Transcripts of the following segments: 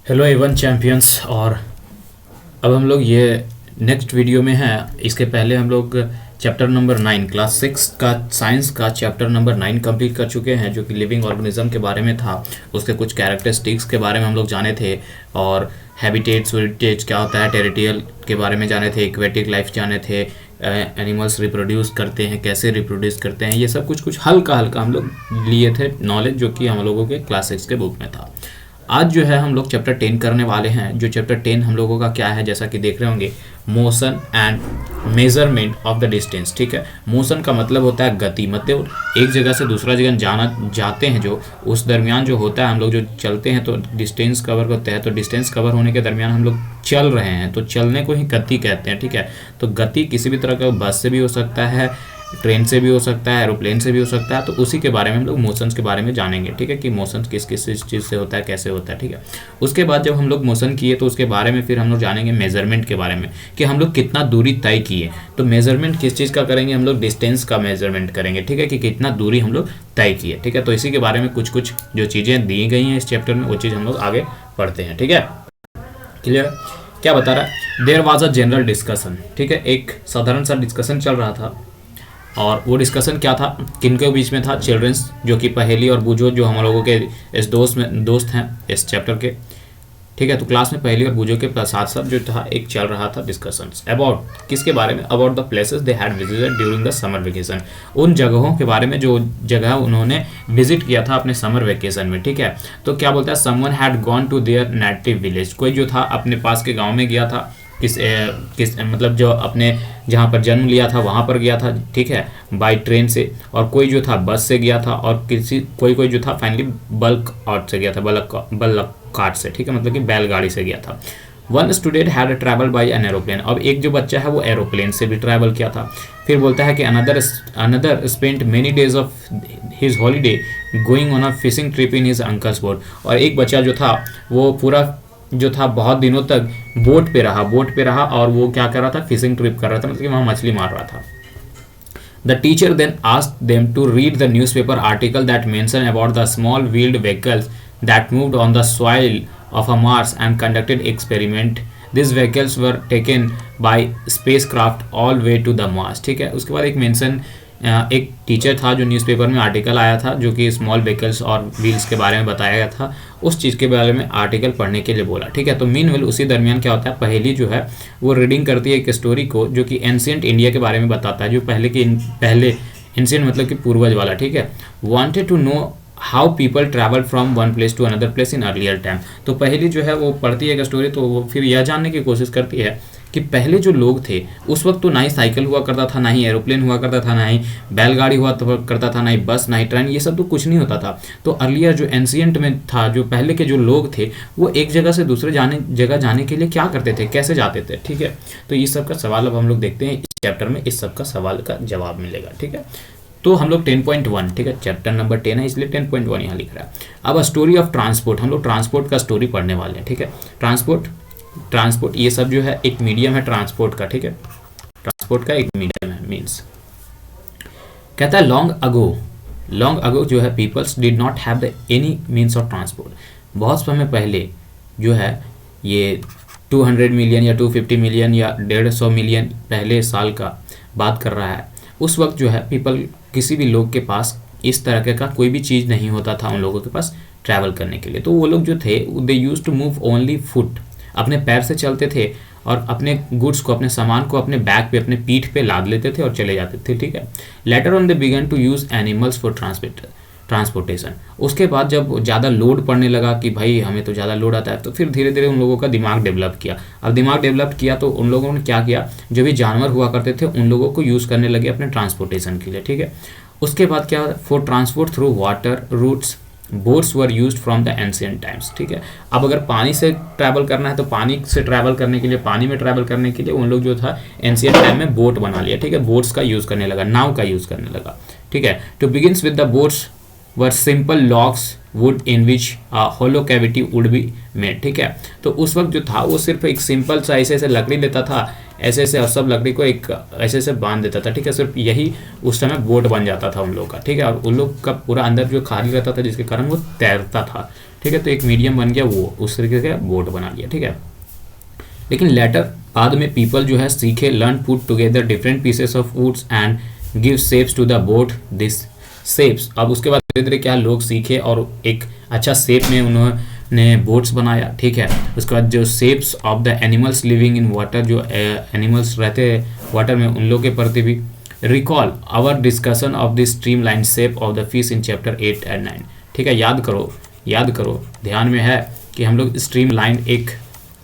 Hello Avon champions. और अब हम लोग ये नेक्स्ट वीडियो में हैं। इसके पहले हम लोग चैप्टर नंबर 9 क्लास 6 का साइंस का चैप्टर नंबर 9 कंप्लीट कर चुके हैं, जो कि लिविंग ऑर्गेनिज्म के बारे में था। उसके कुछ कैरेक्टरिस्टिक्स के बारे में हम लोग जाने थे, और हैबिटेट्स वेरिटेट्स क्या होता है, टेरिटोरियल के बारे में जाने थे, एक्वेटिक लाइफ जाने थे, एनिमल्स रिप्रोड्यूस करते हैं, कैसे रिप्रोड्यूस करते हैं, ये सब कुछ हल्का हल्का हम लोग लिए थे नॉलेज, जो कि हम लोगों के क्लास 6 के बुक में था। आज जो है हम लोग चैप्टर 10 करने वाले हैं। जो चैप्टर 10 हम लोगों का क्या है, जैसा कि देख रहे होंगे, motion and measurement of the distance. ठीक है, मोशन का मतलब होता है गति, मतलब एक जगह से दूसरा जगह जाते हैं, जो उस दरमियान जो होता है, हम लोग जो चलते हैं तो डिस्टेंस कवर करते हैं, तो डिस्टेंस कवर होने के दरमियान हम लोग चल रहे हैं, तो चलने को ही गति कहते हैं। ठीक है, तो गति किसी भी तरह का बस से भी हो सकता है, ट्रेन से भी हो सकता है, एरोप्लेन से भी हो सकता है, तो उसी के बारे में हम लोग मोशंस के बारे में जानेंगे। ठीक है, कि मोशन किस किस चीज़ से होता है, कैसे होता है। ठीक है, उसके बाद जब हम लोग मोशन किए तो उसके बारे में फिर हम लोग जानेंगे मेजरमेंट के बारे में, कि हम लोग कितना दूरी तय किए। तो मेजरमेंट किस चीज़ का करेंगे, हम लोग डिस्टेंस का मेजरमेंट करेंगे। ठीक है, कि कितना दूरी हम लोग तय किए। ठीक है, तो इसी के बारे में कुछ कुछ जो चीज़ें दी गई हैं इस चैप्टर में, वो चीज़ हम लोग आगे पढ़ते हैं। ठीक है, क्लियर? क्या बता रहा है, there was a general discussion. ठीक है, एक साधारण सा डिस्कशन चल रहा था, और वो डिस्कशन क्या था, किनके बीच में था, चिल्ड्रंस, जो कि पहेली और बूझो, जो हम लोगों के इस दोस्त हैं इस चैप्टर के। ठीक है, तो क्लास में पहेली और बूझो के साथ साथ जो था एक चल रहा था डिस्कशंस अबाउट किसके बारे में, about the places they had visited during the summer vacation. उन जगहों के बारे में जो जगह उन्होंने विजिट किया था अपने समर वेकेशन में। ठीक है, तो क्या बोलता है, someone had gone to their native village. कोई जो था अपने पास के गाँव में गया था, किस मतलब जो अपने जहाँ पर जन्म लिया था वहाँ पर गया था। ठीक है, बाय ट्रेन से, और कोई जो था बस से गया था, और कोई जो था फाइनली बल्क आउट से गया था, बल्क कार्ट से। ठीक है, मतलब कि बैलगाड़ी से गया था। One student had travel by an aeroplane. अब एक जो बच्चा है वो एरोप्लेन से भी ट्रैवल किया था। फिर बोलता है कि another spent many days of his holiday going on a fishing trip in his uncle's boat. और एक बच्चा जो था वो पूरा जो था बहुत दिनों तक बोट पे रहा, और वो क्या कर रहा था, फिशिंग ट्रिप कर रहा था, मतलब कि वहाँ मछली मार रहा था। The teacher then asked them to read the newspaper article that mentioned about the small wheeled vehicles that moved on the soil of a Mars and conducted experiment. These vehicles were taken by spacecraft all way to the Mars. ठीक है, उसके बाद एक teacher था जो newspaper में article आया था, जो कि स्मॉल व्हीकल्स और व्हील्स के बारे में बताया गया था, उस चीज़ के बारे में आर्टिकल पढ़ने के लिए बोला। ठीक है, तो मीनवेल उसी दरमियान क्या होता है, पहेली जो है वो रीडिंग करती है एक स्टोरी को, जो कि एंशिएंट इंडिया के बारे में बताता है, जो पहले एंशिएंट मतलब कि पूर्वज वाला। ठीक है, wanted to know how people travel from one place to another place in earlier time. तो पहली जो है वो पढ़ती है एक स्टोरी, तो वो फिर यह जानने की कोशिश करती है कि पहले जो लोग थे उस वक्त तो ना ही साइकिल हुआ करता था, ना ही एरोप्लेन हुआ करता था, ना ही बैलगाड़ी हुआ करता था, ना ही बस, ना ही ट्रेन, ये सब तो कुछ नहीं होता था। तो अर्लियर जो एंशिएंट में था, जो पहले के जो लोग थे, वो एक जगह से दूसरे जगह जाने के लिए क्या करते थे, कैसे जाते थे। ठीक है, तो ये सब का सवाल अब हम लोग देखते हैं इस चैप्टर में, इस सब का सवाल का जवाब मिलेगा। ठीक है, तो हम लोग 10.1, ठीक है, चैप्टर नंबर 10 है इसलिए 10.1 यहाँ लिख रहा है। अब स्टोरी ऑफ ट्रांसपोर्ट, हम लोग ट्रांसपोर्ट का स्टोरी पढ़ने वाले हैं। ठीक है, ट्रांसपोर्ट ये सब जो है एक मीडियम है ट्रांसपोर्ट का। ठीक है, ट्रांसपोर्ट का एक मीडियम है, मीन्स कहता है लॉन्ग अगो जो है peoples did not have the any means of transport. बहुत समय पहले जो है ये 200 मिलियन या 250 मिलियन या 150 मिलियन पहले साल का बात कर रहा है। उस वक्त जो है पीपल, किसी भी लोग के पास इस तरह का कोई भी चीज़ नहीं होता था उन लोगों के पास ट्रैवल करने के लिए। तो वो लोग जो थे they use to move only foot, अपने पैर से चलते थे, और अपने गुड्स को, अपने सामान को अपने बैक पे, अपने पीठ पे लाद लेते थे और चले जाते थे। ठीक है, later on they began to use animals for transportation. उसके बाद जब ज़्यादा लोड पड़ने लगा कि भाई हमें तो ज़्यादा लोड आता है, तो फिर धीरे धीरे उन लोगों का दिमाग डेवलप किया। अब दिमाग डेवलप किया तो उन लोगों ने क्या किया, जो भी जानवर हुआ करते थे उन लोगों को यूज़ करने लगे अपने ट्रांसपोर्टेशन के लिए। ठीक है, उसके बाद क्या, for transport through water routes boats were used from the ancient times. ठीक है, अब अगर पानी से ट्रैवल करना है तो पानी से ट्रैवल करने के लिए, पानी में ट्रैवल करने के लिए उन लोग जो था एंशिएंट टाइम में बोट बना लिया। ठीक है, बोट्स का यूज़ करने लगा, नाव का यूज़ करने लगा। ठीक है, to begins with the boats were simple logs wood in which hollow cavity would be made. ठीक है, तो उस वक्त जो था वो सिर्फ एक सिंपल सा ऐसे ऐसे लकड़ी लेता था, ऐसे ऐसे, और सब लकड़ी को एक ऐसे ऐसे बांध देता था। ठीक है, सिर्फ यही उस समय बोट बन जाता था उन लोग का। ठीक है, और उन लोग का पूरा अंदर जो खाली रहता था जिसके कारण वो तैरता था। ठीक है, तो एक मीडियम बन गया, वो उस तरीके से बोट बना लिया। ठीक है, लेकिन लेटर बाद में पीपल जो है सीखे, learn put together different pieces of woods and give shapes to the boat this shapes. अब उसके बाद धीरे धीरे क्या लोग सीखे और एक अच्छा शेप में उन्होंने बोट्स बनाया। ठीक है, उसके बाद जो shapes of the animals living in water, जो एनिमल्स रहते हैं वाटर में, उन लोगों के प्रति भी। Recall our discussion of the streamline shape of the fish in chapter 8 and 9। ठीक है, याद करो, ध्यान में है कि हम लोग स्ट्रीम लाइन एक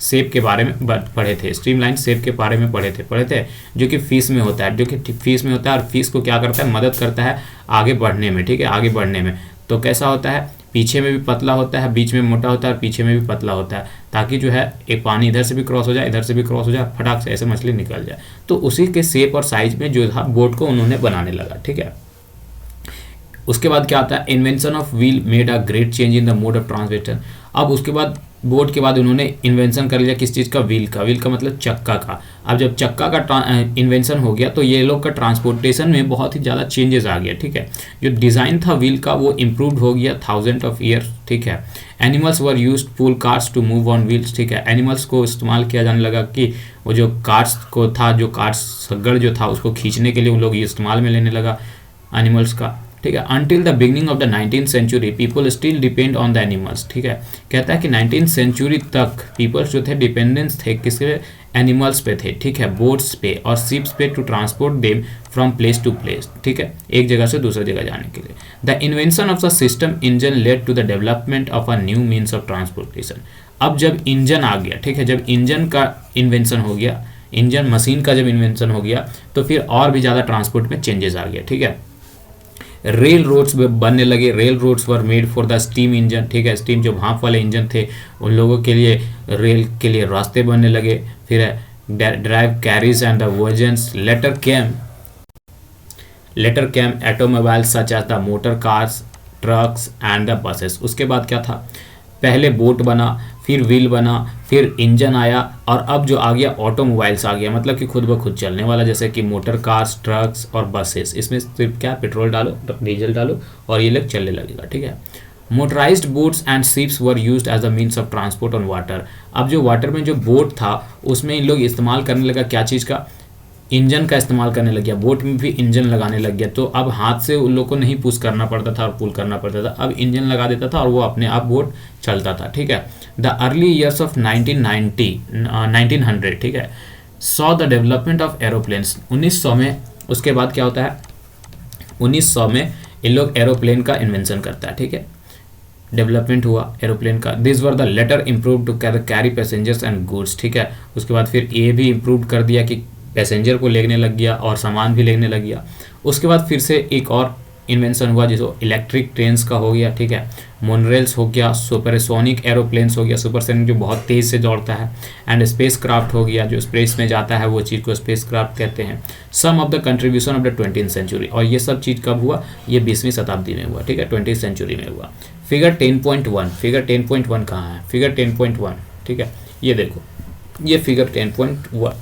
शेप के बारे में पढ़े थे, स्ट्रीमलाइन शेप के बारे में पढ़े थे, जो कि फिश में होता है, और फिश को क्या करता है, मदद करता है आगे बढ़ने में। ठीक है, आगे बढ़ने में तो कैसा होता है, पीछे में भी पतला होता है, बीच में मोटा होता है और पीछे में भी पतला होता है, ताकि जो है एक पानी इधर से भी क्रॉस हो जाए, इधर से भी क्रॉस हो जाए, फटाक से ऐसे मछली निकल जाए। तो उसी के शेप और साइज में जो था बोट को उन्होंने बनाने लगा। ठीक है, उसके बाद क्या आता है, invention of wheel made a great change in the mode of transportation. अब उसके बाद बोट के बाद उन्होंने इन्वेंशन कर लिया किस चीज़ का, व्हील का मतलब चक्का का। अब जब चक्का का इन्वेंशन हो गया तो ये लोग का ट्रांसपोर्टेशन में बहुत ही ज़्यादा चेंजेस आ गया। ठीक है, जो डिज़ाइन था व्हील का वो इम्प्रूव्ड हो गया थाउजेंड ऑफ ईयर। ठीक है, animals were used pull carts to move on wheels. ठीक है, एनिमल्स को इस्तेमाल किया जाने लगा कि वो जो कार्ट्स को था, जो कार्ट्स सगड़ जो था उसको खींचने के लिए उन लोग ये इस्तेमाल में लेने लगा एनिमल्स का। ठीक है, until the beginning of the 19th century people still depend on the animals. ठीक है, कहता है कि 19th सेंचुरी तक पीपल्स जो थे डिपेंडेंस थे किसके, एनिमल्स पे थे। ठीक है, बोट्स पे और शिप्स पे to transport them from place to place. ठीक है, एक जगह से दूसरी जगह जाने के लिए। The invention of the system engine led to the development of a new means of transportation. अब जब इंजन आ गया, ठीक है, जब इंजन का इन्वेंशन हो गया, इंजन मशीन का जब इन्वेंशन हो गया तो फिर और भी ज़्यादा ट्रांसपोर्ट में चेंजेस आ गया। ठीक है, रेल रोड्स बनने लगे, railroads were made for the steam engine. ठीक है, स्टीम जो भाप वाले इंजन थे उन लोगों के लिए रेल के लिए रास्ते बनने लगे। फिर drive carriage and the versions later came automobiles such as the motor cars, trucks and the buses. उसके बाद क्या था, पहले बोट बना, फिर व्हील बना, फिर इंजन आया, और अब जो आ गया ऑटोमोबाइल्स आ गया, मतलब कि खुद ब खुद चलने वाला, जैसे कि मोटर कार्स, ट्रक्स और बसेस। इसमें सिर्फ क्या, पेट्रोल डालो, डीजल डालो और ये लोग चलने लगेगा। ठीक है, motorised boats and ships were used as a means of transport on water. अब जो वाटर में जो बोट था उसमें इन लोग इस्तेमाल करने लगा क्या चीज़ का, इंजन का इस्तेमाल करने लग गया, बोट में भी इंजन लगाने लग गया। तो अब हाथ से उन लोग को नहीं पुश करना पड़ता था और पुल करना पड़ता था, अब इंजन लगा देता था और वो अपने आप बोट चलता था। ठीक है, द अर्ली ईयर्स ऑफ 1900, ठीक है, saw the development of aeroplanes. 1900 में उसके बाद क्या होता है, 1900 में इन लोग एरोप्लेन का इन्वेंशन करता है। ठीक है, डेवलपमेंट हुआ एरोप्लेन का। This were the later improve to carry passengers and goods. ठीक है, उसके बाद फिर ये भी इम्प्रूव कर दिया कि पैसेंजर को लेने लग गया और सामान भी लेने लग गया। उसके बाद फिर से एक और इन्वेंशन हुआ जिसको इलेक्ट्रिक ट्रेन्स का हो गया। ठीक है, मोनरेल्स हो गया, सुपरसोनिक एरोप्लेन्स हो गया, सुपरसोनिक जो बहुत तेज़ से दौड़ता है, एंड स्पेस क्राफ्ट हो गया, जो स्पेस में जाता है वो चीज़ को स्पेस क्राफ्ट कहते हैं। Some of the contribution of the 20th century, और ये सब चीज़ कब हुआ, ये 20वीं शताब्दी में हुआ। ठीक है, 20th सेंचुरी में हुआ। फिगर 10.1, फिगर 10.1 कहाँ है, फिगर 10.1, ठीक है, ये देखो, ये फिगर 10.1,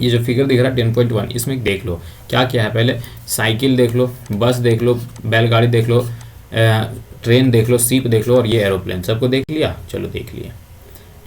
ये जो फिगर दिख रहा है 10.1, इसमें देख लो क्या क्या है। पहले साइकिल देख लो, बस देख लो, बैलगाड़ी देख लो, ट्रेन देख लो, शिप देख लो, और ये एरोप्लेन, सबको देख लिया, चलो देख लिया।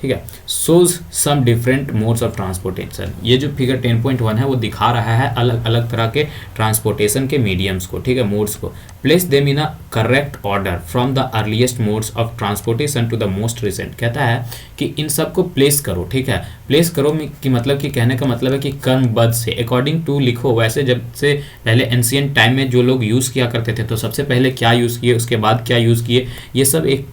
ठीक है, shows some different modes of transportation. ये जो फिगर 10.1 है वो दिखा रहा है अलग अलग तरह के ट्रांसपोर्टेशन के मीडियम्स को, ठीक है, मोड्स को। Place them in a correct order from the earliest modes of transportation to the most recent. कहता है कि इन सबको प्लेस करो। ठीक है, प्लेस करो कि मतलब कि कहने का मतलब है कि क्रमबद्ध से, अकॉर्डिंग टू लिखो। वैसे जब से पहले एंशिएंट टाइम में जो लोग यूज़ किया करते थे तो सबसे पहले क्या यूज़ किए, उसके बाद क्या यूज़ किए, ये सब एक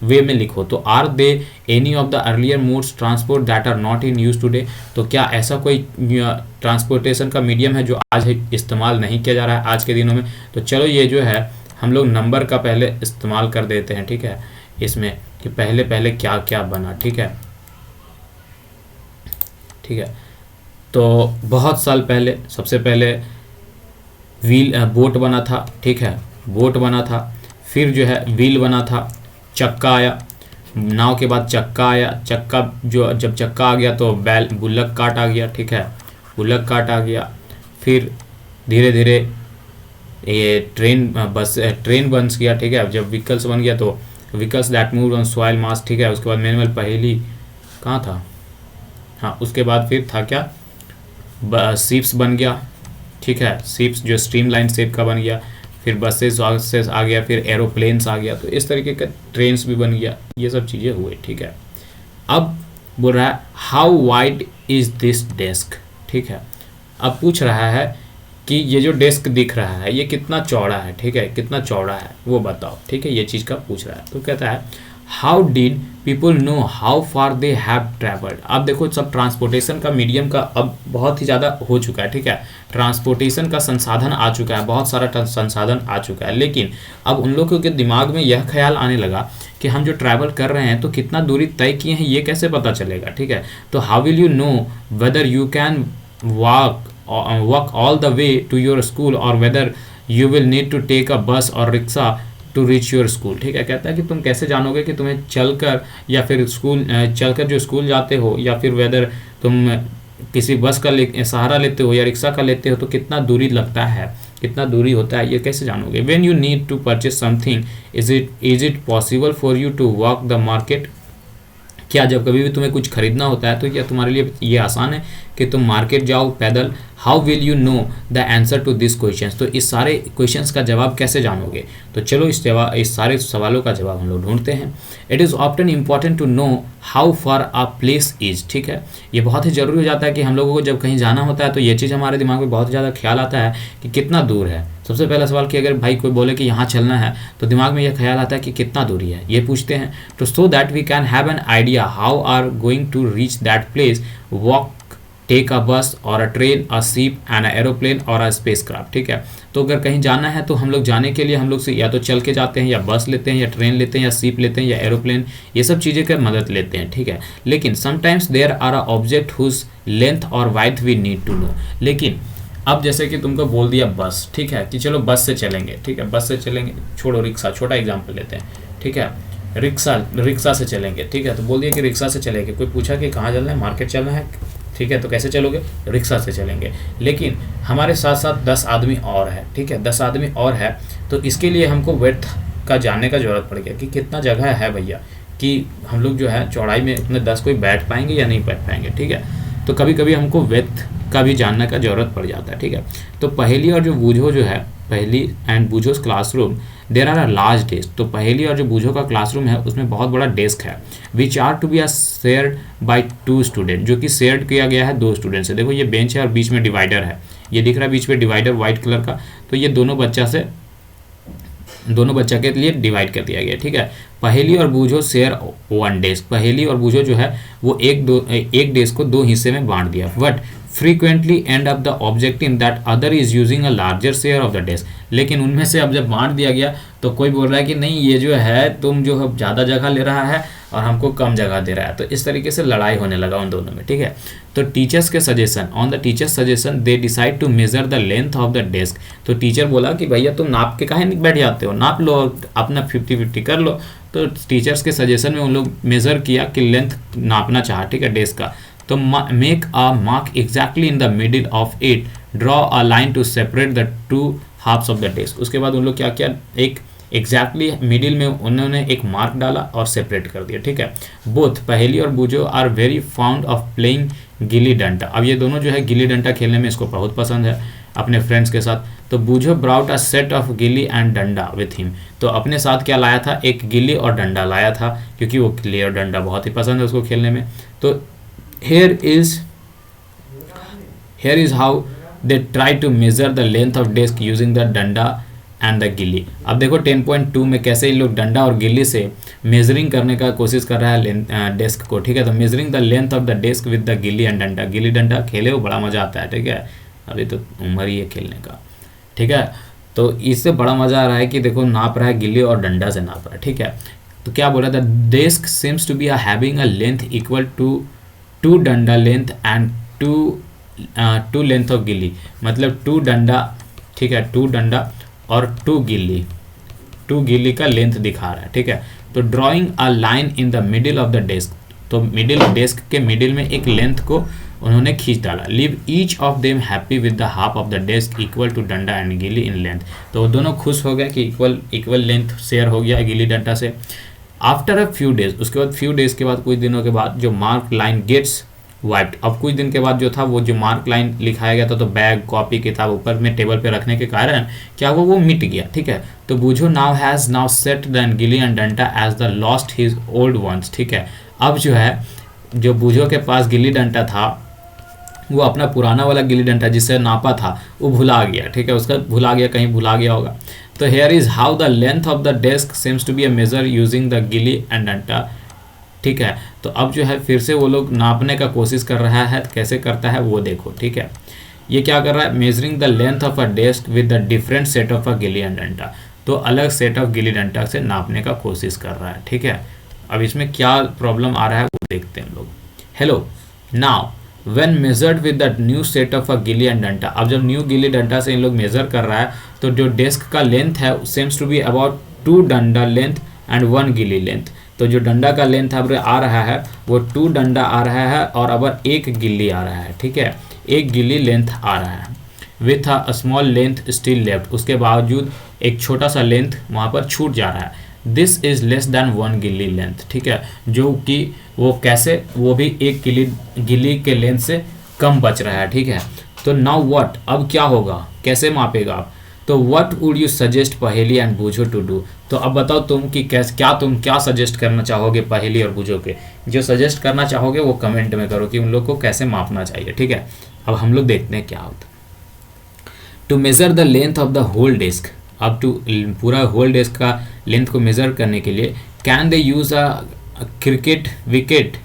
वे में लिखो। तो are there any of the earlier modes transport that are not in use today. तो क्या ऐसा कोई ट्रांसपोर्टेशन का मीडियम है जो आज इस्तेमाल नहीं किया जा रहा है आज के दिनों में। तो चलो ये जो है हम लोग नंबर का पहले इस्तेमाल कर देते हैं। ठीक है, इसमें कि पहले पहले क्या क्या बना। ठीक है, ठीक है, तो बहुत साल पहले सबसे पहले व्हील बोट बना था, ठीक है, बोट बना था। फिर जो है व्हील बना था, चक्का आया, नाव के बाद चक्का आया, चक्का जो जब चक्का आ गया तो बैल बुल्लक कार्ट आ गया, ठीक है, बुल्लक कार्ट आ गया। फिर धीरे धीरे ये ट्रेन बन गया, ठीक है। जब व्हीकल्स बन गया तो vehicles that move on soil मास, ठीक है। उसके बाद मैनुअल पहली कहाँ था, हाँ, उसके बाद फिर था क्या, शिप्स बन गया, ठीक है, शिप्स जो स्ट्रीमलाइन शेप का बन गया। फिर बसेस आ गया, फिर एरोप्लेन्स आ गया, तो इस तरीके का ट्रेन्स भी बन गया, ये सब चीज़ें हुए, ठीक है। अब बोल रहा है how wide is this desk, ठीक है। अब पूछ रहा है कि ये जो डेस्क दिख रहा है ये कितना चौड़ा है, ठीक है, कितना चौड़ा है वो बताओ, ठीक है, ये चीज़ का पूछ रहा है। तो कहता है how did people know how far they have travelled. अब देखो सब ट्रांसपोर्टेशन का मीडियम का अब बहुत ही ज़्यादा हो चुका है, ठीक है, ट्रांसपोर्टेशन का संसाधन आ चुका है, बहुत सारा संसाधन आ चुका है। लेकिन अब उन लोगों के दिमाग में यह ख्याल आने लगा कि हम जो ट्रैवल कर रहे हैं तो कितना दूरी तय किए हैं ये कैसे पता चलेगा, ठीक है। तो how will you know whether you can walk all the way to your school or whether you will need to take a bus or rickshaw to reach your school, ठीक है। कहता है कि तुम कैसे जानोगे कि तुम्हें चलकर या फिर चलकर जो स्कूल जाते हो या फिर वेदर तुम किसी बस का सहारा लेते हो या रिक्शा का लेते हो तो कितना दूरी लगता है, कितना दूरी होता है, ये कैसे जानोगे। when you need to purchase something is it possible for you to walk the market, क्या जब कभी भी तुम्हें कुछ खरीदना होता है तो क्या तुम्हारे लिए ये आसान है कि तुम मार्केट जाओ पैदल। How will you know the answer to this questions, तो इस सारे क्वेश्चंस का जवाब कैसे जानोगे। तो चलो इस सारे सवालों का जवाब हम लोग ढूंढते हैं। It is often important to know how far a place is, ठीक है, ये बहुत ही ज़रूरी हो जाता है कि हम लोगों को जब कहीं जाना होता है तो ये चीज़ हमारे दिमाग में बहुत ज़्यादा ख्याल आता है कि कितना दूर है। सबसे पहला सवाल कि अगर भाई कोई बोले कि यहाँ चलना है तो दिमाग में यह ख्याल आता है कि कितना दूरी है, ये पूछते हैं। तो so that we can have an idea how are going to reach that place, walk, take a bus और a train, a ship and a aeroplane और अ स्पेसक्राफ्ट, ठीक है। तो अगर कहीं जाना है तो हम लोग जाने के लिए हम लोग से या तो चल के जाते हैं या बस लेते हैं या ट्रेन लेते हैं या शिप लेते हैं या एरोप्लेन, ये सब चीज़ें का मदद लेते हैं, ठीक है। लेकिन sometimes there are a object whose length और width we need to know. लेकिन अब जैसे कि तुमको बोल दिया बस, ठीक है, कि चलो बस से चलेंगे, ठीक है, बस से चलेंगे, छोड़ो रिक्शा, छोटा एग्जाम्पल लेते हैं, ठीक है, रिक्शा से चलेंगे, ठीक है। तो बोल दिया कि रिक्शा से चलेंगे। कोई पूछा कि कहाँ चलना है, मार्केट चलना है, ठीक है, तो कैसे चलोगे, रिक्शा से चलेंगे। लेकिन हमारे साथ साथ 10 आदमी और है, ठीक है, 10 आदमी और है, तो इसके लिए हमको वेथ का जानने का ज़रूरत पड़ गया कि कितना जगह है भैया, कि हम लोग जो है चौड़ाई में इतने 10 कोई बैठ पाएंगे या नहीं बैठ पाएंगे, ठीक है। तो कभी कभी हमको वेथ का भी जानने का ज़रूरत पड़ जाता है, ठीक है। तो पहेली और जो बूझो जो है, Paheli and Boojho's classroom there are a large desk, तो पहेली और जो बूझो का क्लासरूम है उसमें बहुत बड़ा डेस्क है, which are to be are shared by 2 student, जो कि शेयर्ड किया गया है 2 स्टूडेंट से। देखो ये बेंच है और बीच में डिवाइडर है, ये दिख रहा है बीच में डिवाइडर व्हाइट कलर का, तो ये दोनों बच्चा के लिए डिवाइड कर दिया गया, ठीक है। पहेली और बूझो शेयर 1 डेस्क, पहेली और बूझो जो है वो एक डेस्क को 2 हिस्से में बांट दिया। But frequently end up the objecting that other is using a larger share of the desk, लेकिन उनमें से अब जब बांट दिया गया तो कोई बोल रहा है कि नहीं ये जो है तुम जो है ज़्यादा जगह ले रहा है और हमको कम जगह दे रहा है, तो इस तरीके से लड़ाई होने लगा उन दोनों में, ठीक है। तो टीचर्स के suggestion, on the teachers suggestion they decide to measure the length of the desk, तो टीचर बोला कि भैया तुम नाप के काहे नहीं बैठ जाते हो, नाप लो अपना 50-50 कर लो। तो टीचर्स के सजेशन में उन लोग मेज़र किया कि लेंथ नापना चाहा, ठीक है, डेस्क का। तो make a mark exactly in the middle of it, draw a line to separate the 2 halves of the desk. उसके बाद उन लोग क्या किया, एक एग्जैक्टली मिडिल में उन्होंने एक मार्क डाला और सेपरेट कर दिया, ठीक है। बोथ पहेली और Boojho are very fond of playing gilli danda, अब ये दोनों जो है गिल्ली डंडा खेलने में इसको बहुत पसंद है अपने फ्रेंड्स के साथ। तो बूझो ब्राउट अ सेट ऑफ गिल्ली एंड डंडा विथ हिम, तो अपने साथ क्या लाया था, एक गिल्ली और डंडा लाया था, क्योंकि वो गिल्ली और डंडा बहुत ही पसंद है उसको खेलने में। तो here is how they try to measure the length of desk using the डंडा एंड द गिल्ली। अब देखो 10.2 में कैसे ये लोग डंडा और गिल्ली से मेजरिंग करने का कोशिश कर रहा है डेस्क को, ठीक है। तो measuring the length of the desk with the gilli and डंडा, गिल्ली डंडा खेले हो बड़ा मज़ा आता है, ठीक है, अभी तो उम्र ही है खेलने का, ठीक है। तो इससे बड़ा मज़ा आ रहा है कि देखो नाप रहा है गिल्ली और डंडा से नाप रहा है, ठीक है। तो क्या बोला था, desk seems to be having a length equal to 2 danda length and 2 length of गिल्ली, मतलब 2 डंडा ठीक है, 2 डंडा और 2 गिल्ली का लेंथ दिखा रहा है, ठीक है। तो drawing a line in the middle of the desk, तो डेस्क के मिडिल में एक लेंथ को उन्होंने खींच डाला। Leave each of them happy with the half of the desk equal to danda and gilli in length, तो वो दोनों खुश हो गए कि इक्वल लेंथ शेयर हो गया गिल्ली डंडा से। आफ्टर अ फ्यू डेज, उसके बाद फ्यू डेज के बाद, कुछ दिनों के बाद, जो मार्क लाइन गेट्स वाइप्ड, अब कुछ दिन के बाद जो था वो जो मार्क लाइन लिखाया गया था, तो बैग, कॉपी, किताब ऊपर में टेबल पे रखने के कारण क्या हुआ, वो मिट गया, ठीक है। तो Boojho now has now set the gilli and danda as the lost his old ones, ठीक है। अब जो है, जो बूझो के पास गिल्ली डंडा था, वो अपना पुराना वाला गिल्ली डंडा जिससे नापा था वो भुला गया, ठीक है, उसका भुला गया, कहीं भुला गया होगा। तो here is how the length of the desk seems to be a measure using the gilli and danda, ठीक है। तो अब जो है फिर से वो लोग नापने का कोशिश कर रहा है, कैसे करता है वो देखो, ठीक है। ये क्या कर रहा है, measuring the length of a desk with the different set of अ गिल्ली एंड डंडा, तो अलग सेट ऑफ गिल्ली डंडा से नापने का कोशिश कर रहा है, ठीक है। अब इसमें क्या प्रॉब्लम आ रहा है वो देखते हैं हम लोग। Hello, now when measured with the new set of अ गिल्ली एंड डंडा, अब जब न्यू गिल्ली डंडा से इन लोग मेजर कर रहा है, तो जो डेस्क का लेंथ है sems to be about 2 danda length and 1 गिल्ली लेंथ, तो जो डंडा का लेंथ अब आ रहा है वो 2 डंडा आ रहा है और अब 1 गिल्ली आ रहा है, ठीक है, 1 गिल्ली लेंथ आ रहा है। With a small length still left, उसके बावजूद एक छोटा सा लेंथ वहाँ पर छूट जा रहा है। दिस इज लेस देन 1 गिल्ली लेंथ, ठीक है, जो कि वो कैसे, वो भी 1 गिल्ली के लेंथ से कम बच रहा है, ठीक है। तो नाउ व्हाट, अब क्या होगा, कैसे मापेगा आप, तो व्हाट वुड यू सजेस्ट पहेली एंड बूझो टू डू, तो अब बताओ तुम कि तुम क्या सजेस्ट करना चाहोगे पहेली और बूझो के, जो सजेस्ट करना चाहोगे वो कमेंट में करो कि उन लोग को कैसे मापना चाहिए, ठीक है। अब हम लोग देखते हैं क्या होता है। To measure the length of the whole desk, अब टू पूरा होल डेस्क का लेंथ को मेजर करने के लिए can they use a cricket wicket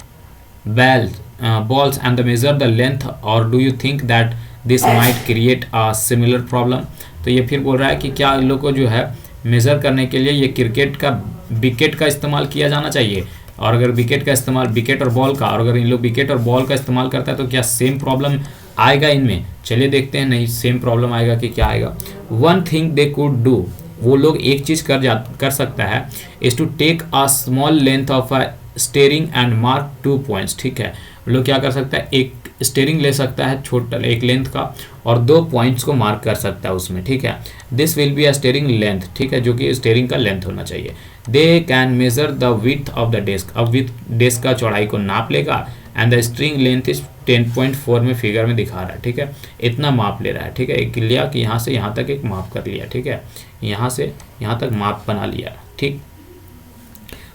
balls and measure the length, or do you think that this might create a similar problem, तो ये फिर बोल रहा है कि क्या इन लोग को जो है मेज़र करने के लिए ये क्रिकेट का विकेट का इस्तेमाल किया जाना चाहिए, और अगर विकेट का इस्तेमाल, विकेट और बॉल का, और अगर इन लोग विकेट और बॉल का इस्तेमाल करता है तो क्या सेम प्रॉब्लम आएगा इनमें, चलिए देखते हैं, नहीं सेम प्रॉब्लम आएगा कि क्या आएगा। One thing they could do, वो लोग एक चीज़ कर सकता है, is to take a small length of a steering and mark 2 points, ठीक है। लोग क्या कर सकता है, एक स्टेयरिंग ले सकता है छोटा एक लेंथ का और 2 पॉइंट्स को मार्क कर सकता है उसमें, ठीक है। This will be a steering length, ठीक है, जो कि स्टेयरिंग का लेंथ होना चाहिए। They can measure the width of the desk, अब विथ डेस्क का चौड़ाई को नाप लेगा, and the string length is 10.4 में फिगर में दिखा रहा है, ठीक है, इतना माप ले रहा है, ठीक है। एक लिया कि यहाँ से यहाँ तक एक माप कर लिया, ठीक है, यहाँ से यहाँ तक माप बना लिया, ठीक।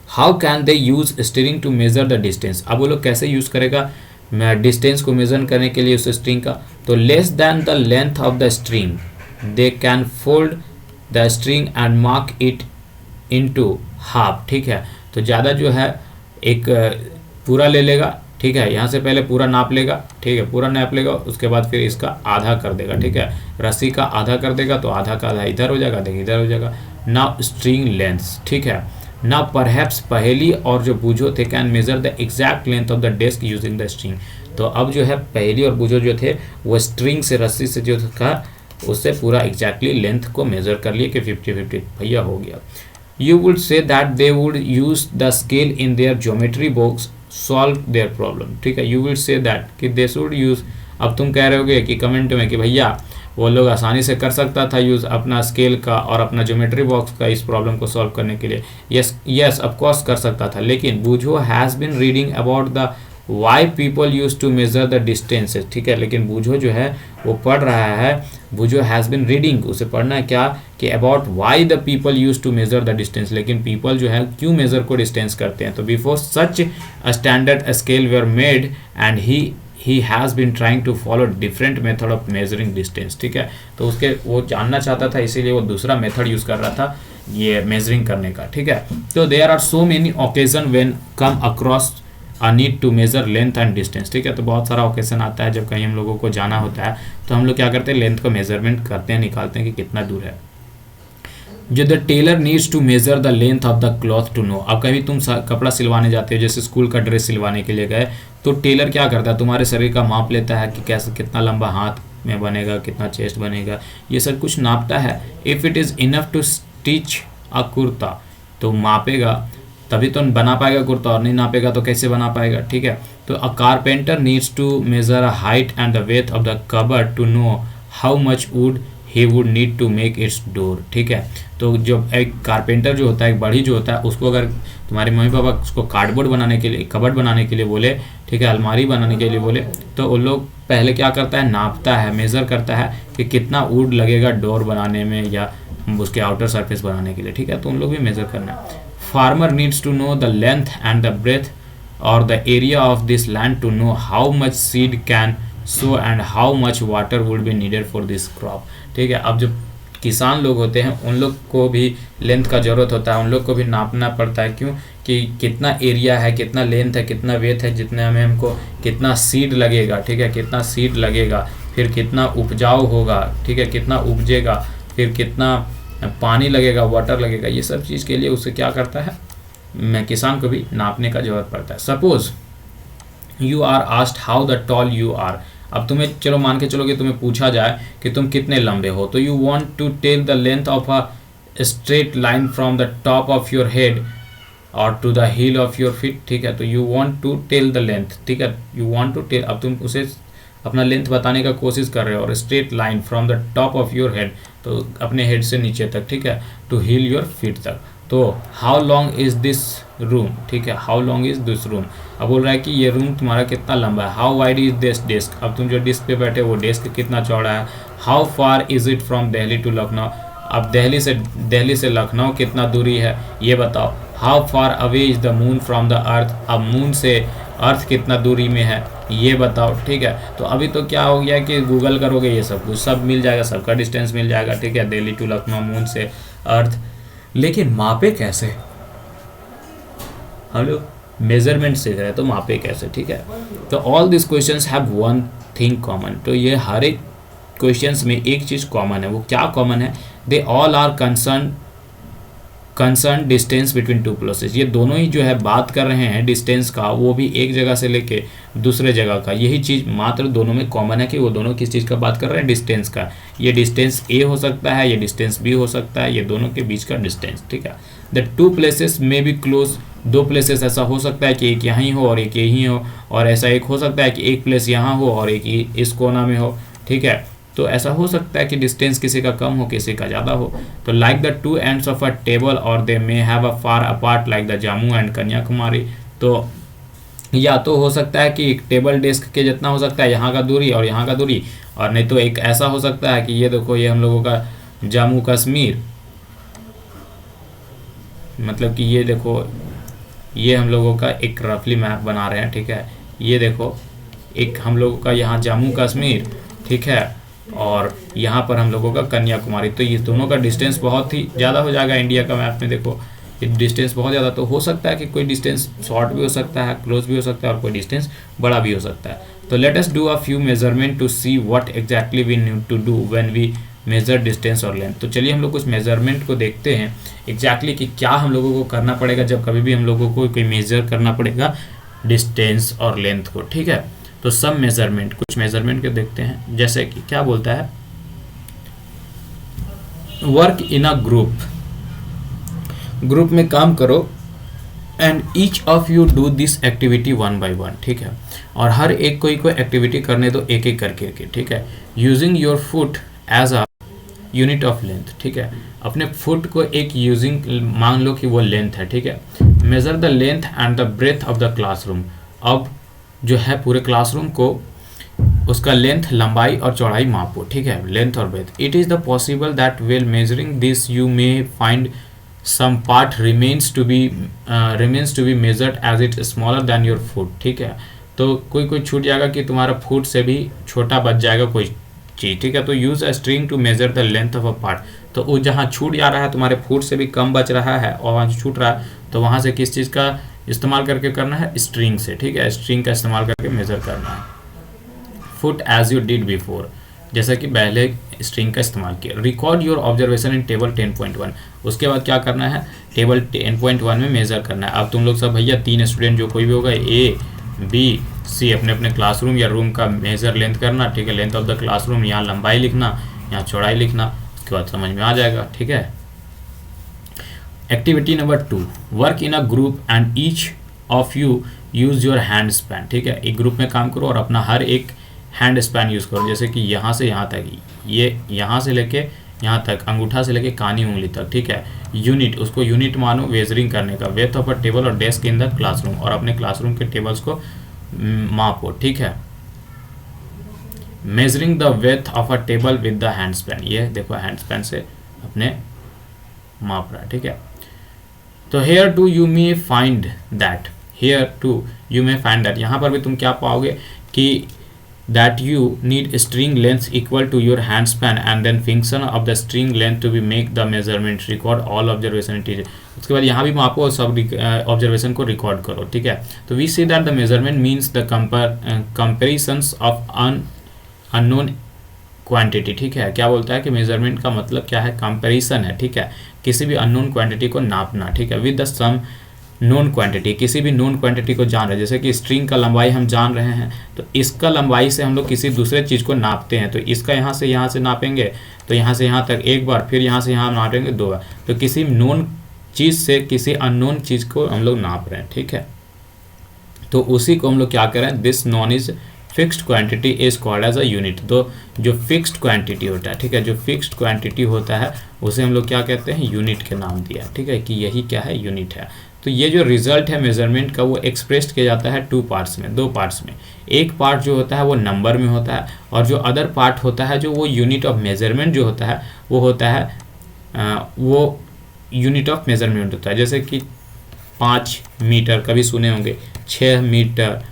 How can they use steering to measure the distance, अब वो लोग कैसे यूज करेगा डिस्टेंस को मेजर करने के लिए उस स्ट्रिंग का, तो less than the length of the string they can fold the string and mark it into half, ठीक है। तो ज़्यादा जो है एक पूरा ले लेगा, ठीक है, यहाँ से पहले पूरा नाप लेगा, ठीक है, पूरा नाप लेगा, उसके बाद फिर इसका आधा कर देगा, ठीक है, रस्सी का आधा कर देगा, तो आधा का आधा इधर हो जाएगा, देखिए इधर हो जाएगा। नाउ स्ट्रिंग लेंथ, ठीक है, ना परहैप्स पहेली और जो बूझो थे can measure the exact length of the desk using the string, तो अब जो है पहेली और बूझो जो थे वो स्ट्रिंग से, रस्सी से जो था उससे पूरा एग्जैक्टली लेंथ को मेजर कर लिए कि 50-50 भैया हो गया। You would say that they would use the scale in their geometry box solve their problem, ठीक है, यू विल से दैट कि दे शुड यूज, अब तुम कह रहे होगे कि कमेंट में कि भैया वो लोग आसानी से कर सकता था यूज़ अपना स्केल का और अपना ज्योमेट्री बॉक्स का इस प्रॉब्लम को सॉल्व करने के लिए, यस ऑफ कोर्स कर सकता था, लेकिन Boojho has been reading about the way people use to measure the distances, ठीक है, लेकिन बूझो जो है वो पढ़ रहा है, बूझो हैज़ बीन रीडिंग, उसे पढ़ना है क्या कि about why the people use to measure the distance, लेकिन पीपल जो है क्यों मेजर को डिस्टेंस करते हैं, तो before such a standard scale where made and he has been trying to follow different method of measuring distance, ठीक है, तो उसके वो जानना चाहता था, इसीलिए वो दूसरा मेथड यूज़ कर रहा था ये मेजरिंग करने का, ठीक है। तो there are so many occasion when come across a need to measure length and distance, ठीक है, तो बहुत सारा ओकेजन आता है जब कहीं हम लोगों को जाना होता है तो हम लोग क्या करते हैं, लेंथ को मेजरमेंट करते हैं, निकालते हैं कि कितना दूर है। जो the tailor needs to measure the length of the cloth to know, अब कभी तुम कपड़ा सिलवाने जाते हो, जैसे स्कूल का ड्रेस सिलवाने के लिए गए, तो टेलर क्या करता है, तुम्हारे शरीर का माप लेता है कि कैसे कितना लंबा हाथ में बनेगा, कितना चेस्ट बनेगा, ये सब कुछ नापता है। If it is enough to stitch a kurta, तो मापेगा तभी तो बना पाएगा कुर्ता, और नहीं नापेगा तो कैसे बना पाएगा, ठीक है। तो a carpenter needs to measure a height and the width of the cupboard to know how much wood he would need to make its door, ठीक है। तो जो एक कारपेंटर जो होता है, एक बढ़ई जो होता है, उसको अगर तुम्हारे मम्मी पापा उसको कार्डबोर्ड बनाने के लिए, कबर्ड बनाने के लिए बोले, ठीक है, अलमारी बनाने के लिए बोले, तो उन लोग पहले क्या करता है, नापता है, मेज़र करता है कि कितना वुड लगेगा डोर बनाने में या उसके आउटर सरफेस बनाने के लिए, ठीक है। तो उन लोग भी मेज़र करना है। Farmer needs to know the length and the breadth और the area of this land to know how much seed can sow and how much water would be needed for this crop, ठीक है। अब जो किसान लोग होते हैं उन लोग को भी लेंथ का ज़रूरत होता है, उन लोग को भी नापना पड़ता है, क्यों कि कितना एरिया है, कितना लेंथ है, कितना वेथ है, जितने में हमको कितना सीड लगेगा, ठीक है, कितना सीड लगेगा, फिर कितना उपजाऊ होगा, ठीक है, कितना उपजेगा, फिर कितना पानी लगेगा, वाटर लगेगा, ये सब चीज़ के लिए उसे क्या करता है, मैं किसान को भी नापने का ज़रूरत पड़ता है। Suppose you are asked how the tall you are, अब तुम्हें चलो मान के चलो कि तुम्हें पूछा जाए कि तुम कितने लंबे हो, तो you want to tell the length of a straight line from the top of your head और to the heel of your feet, ठीक है। तो you want to tell the length, ठीक है, यू वांट टू टेल, अब तुम उसे अपना लेंथ बताने का कोशिश कर रहे हो, और straight line from the top of your head, तो अपने हेड से नीचे तक, ठीक है, टू हील योर फीट तक। तो how long is this room, ठीक है, how long is this room, अब बोल रहा है कि ये रूम तुम्हारा कितना लंबा है। How wide is this desk, अब तुम जो डेस्क पे बैठे वो डेस्क कितना चौड़ा है। How far is it from Delhi to Lucknow, अब दिल्ली से लखनऊ कितना दूरी है ये बताओ। How far away is the moon from the earth, अब मून से अर्थ कितना दूरी में है ये बताओ, ठीक है। तो अभी तो क्या हो गया कि गूगल करोगे ये सब कुछ सब मिल जाएगा, सबका डिस्टेंस मिल जाएगा, ठीक है, दिल्ली टू लखनऊ, मून से अर्थ। लेकिन मापे कैसे, हम लोग मेजरमेंट सीख रहे हैं तो मापे कैसे, ठीक है। तो all this questions have one thing common, तो ये हर एक क्वेश्चंस में एक चीज़ कॉमन है, वो क्या कॉमन है, they all are concern distance between two places, ये दोनों ही जो है बात कर रहे हैं डिस्टेंस का, वो भी एक जगह से लेके दूसरे जगह का, यही चीज़ मात्र दोनों में कॉमन है कि वो दोनों किस चीज़ का बात कर रहे हैं, डिस्टेंस का। ये डिस्टेंस ए हो सकता है, ये डिस्टेंस बी हो सकता है, ये दोनों के बीच का डिस्टेंस, ठीक है। द टू प्लेसेस में बी क्लोज, दो प्लेसेस ऐसा हो सकता है कि एक यहाँ हो और एक यहीं हो, और ऐसा एक हो सकता है कि एक प्लेस यहाँ हो और एक इस कोना में हो, ठीक है। तो ऐसा हो सकता है कि डिस्टेंस किसी का कम हो किसी का ज़्यादा हो। तो like the two ends of a table और they may have a far apart like the Jammu and Kanyakumari, तो या तो हो सकता है कि एक टेबल डेस्क के जितना हो सकता है यहाँ का दूरी और यहाँ का दूरी, और नहीं तो एक ऐसा हो सकता है कि ये देखो ये हम लोगों का जम्मू कश्मीर, मतलब कि ये देखो ये हम लोगों का एक रफली मैप बना रहे हैं, ठीक है, ये देखो एक हम लोगों का यहाँ जम्मू कश्मीर, ठीक है, और यहाँ पर हम लोगों का कन्याकुमारी, तो ये दोनों का डिस्टेंस बहुत ही ज़्यादा हो जाएगा। इंडिया का मैप में देखो ये डिस्टेंस बहुत ज़्यादा, तो हो सकता है कि कोई डिस्टेंस शॉर्ट भी हो सकता है, क्लोज भी हो सकता है, और कोई डिस्टेंस बड़ा भी हो सकता है। तो let us do a few measurement to see what exactly we need to do when we measure distance और लेंथ। तो चलिए हम लोग कुछ मेजरमेंट को देखते हैं एग्जैक्टली कि क्या हम लोगों को करना पड़ेगा जब कभी भी हम लोगों को कोई मेजर करना पड़ेगा डिस्टेंस और लेंथ को, ठीक है। तो सब मेजरमेंट, कुछ मेजरमेंट को देखते हैं, जैसे कि क्या बोलता है, वर्क इन अ ग्रुप में काम करो and each of you do this activity one by one, ठीक है, और हर एक कोई एक्टिविटी करने दो एक एक करके, ठीक है, using your foot as a unit of length, ठीक है, अपने फुट को एक यूजिंग मान लो कि वो लेंथ है, ठीक है। Measure the length and the breadth of the classroom, अब जो है पूरे क्लासरूम को उसका लेंथ, लंबाई और चौड़ाई मापो, ठीक है, लेंथ और breadth. It is the possible that well measuring this you may find some part remains to be measured as it smaller than your foot, ठीक है। तो कोई छूट जाएगा कि तुम्हारा फुट से भी छोटा बच जाएगा कोई चीज़, ठीक है। तो use a string to measure the length of a part, तो वो जहाँ छूट जा रहा है तुम्हारे फुट से भी कम बच रहा है और वहाँ छूट रहा है, तो वहाँ से किस चीज़ का इस्तेमाल करके करना है, स्ट्रिंग से, ठीक है, स्ट्रिंग का इस्तेमाल करके मेजर करना है। Foot as you did before, जैसा कि पहले स्ट्रिंग का इस्तेमाल किया। Record your observation in table 10.1, उसके बाद क्या करना है, टेबल 10.1 में मेजर करना है। अब तुम लोग सब भैया 3 स्टूडेंट जो कोई भी होगा, ए बी सी अपने अपने क्लासरूम या रूम का मेजर लेंथ करना, ठीक है, लेंथ ऑफ द क्लासरूम, यहाँ लंबाई लिखना, यहाँ चौड़ाई लिखना, उसके बाद समझ में आ जाएगा, ठीक है। Activity number 2, work in a group and each of you use your hand span, ठीक है, एक ग्रुप में काम करो और अपना हर एक हैंड स्पैन यूज़ करो, जैसे कि यहाँ से यहाँ तक, ये यहाँ से लेके यहाँ तक, अंगूठा से लेके कानी उंगली तक, ठीक है। यूनिट, उसको यूनिट मानो वेजरिंग करने का, वेथ ऑफ अ टेबल और डेस्क इन द क्लासरूम, और अपने क्लासरूम के टेबल्स को मापो, ठीक है। Measuring the width of a table with the hand span, ये देखो हैंड स्पैन से अपने माप रहा है, ठीक है। तो here too you may find that, here too you may find that, यहाँ पर भी तुम क्या पाओगे कि that you need string length equal to your hand span and then function of the string length to be make the measurement, record all observation it is, उसके बाद यहाँ भी मापो और सब ऑब्जर्वेशन को रिकॉर्ड करो, ठीक है। तो we see that the measurement means the comparisons of unknown quantity, ठीक है। क्या बोलता है कि मेजरमेंट का मतलब क्या है, कंपेरिजन है, ठीक है, किसी भी अननोन क्वांटिटी को नापना, ठीक है, with the some known quantity, किसी भी नोन क्वांटिटी को जान रहे हैं, जैसे कि स्ट्रिंग का लंबाई हम जान रहे हैं, तो इसका लंबाई से हम लोग किसी दूसरे चीज़ को नापते हैं, तो इसका यहाँ से नापेंगे, तो यहाँ से यहाँ तक एक बार, फिर यहाँ से यहाँ नापेंगे 2 बार, तो किसी नोन चीज़ से किसी अननोन चीज़ को हम लोग नाप रहे हैं, ठीक है। तो उसी को हम लोग क्या करें, this known is fixed quantity is called as a unit, तो जो फिक्स्ड क्वांटिटी होता है, ठीक है, जो फिक्स्ड क्वांटिटी होता है उसे हम लोग क्या कहते हैं, यूनिट के नाम दिया है, ठीक है, कि यही क्या है, यूनिट है। तो ये जो रिजल्ट है मेजरमेंट का वो एक्सप्रेस किया जाता है 2 पार्ट्स में, 2 पार्ट्स में। एक पार्ट जो होता है वो नंबर में होता है, और जो अदर पार्ट होता है जो वो यूनिट ऑफ मेजरमेंट जो होता है वो होता है वो यूनिट ऑफ मेजरमेंट होता है, जैसे कि 5 मीटर कभी सुने होंगे, 6 मीटर,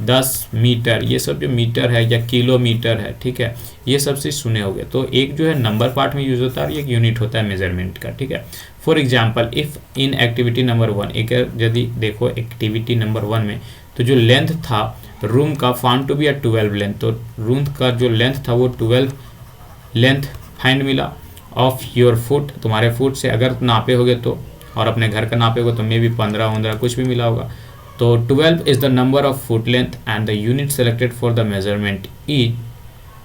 10 मीटर, ये सब जो मीटर है या किलोमीटर है, ठीक है, ये सब चीज़ सुने होंगे। तो एक जो है नंबर पार्ट में यूज होता है और एक यूनिट होता है मेजरमेंट का, ठीक है। For example if in activity number 1, एक यदि देखो एक्टिविटी नंबर 1 में, तो जो लेंथ था रूम का फाउंड टू बी 12 लेंथ, तो रूम का जो लेंथ था वो 12 लेंथ फाइंड मिला ऑफ योर फुट, तुम्हारे फुट से अगर नापे होगे तो, और अपने घर का नापे होगे तो मे भी 15 कुछ भी मिला होगा। तो 12 is the number of foot length and the unit selected for the measurement is,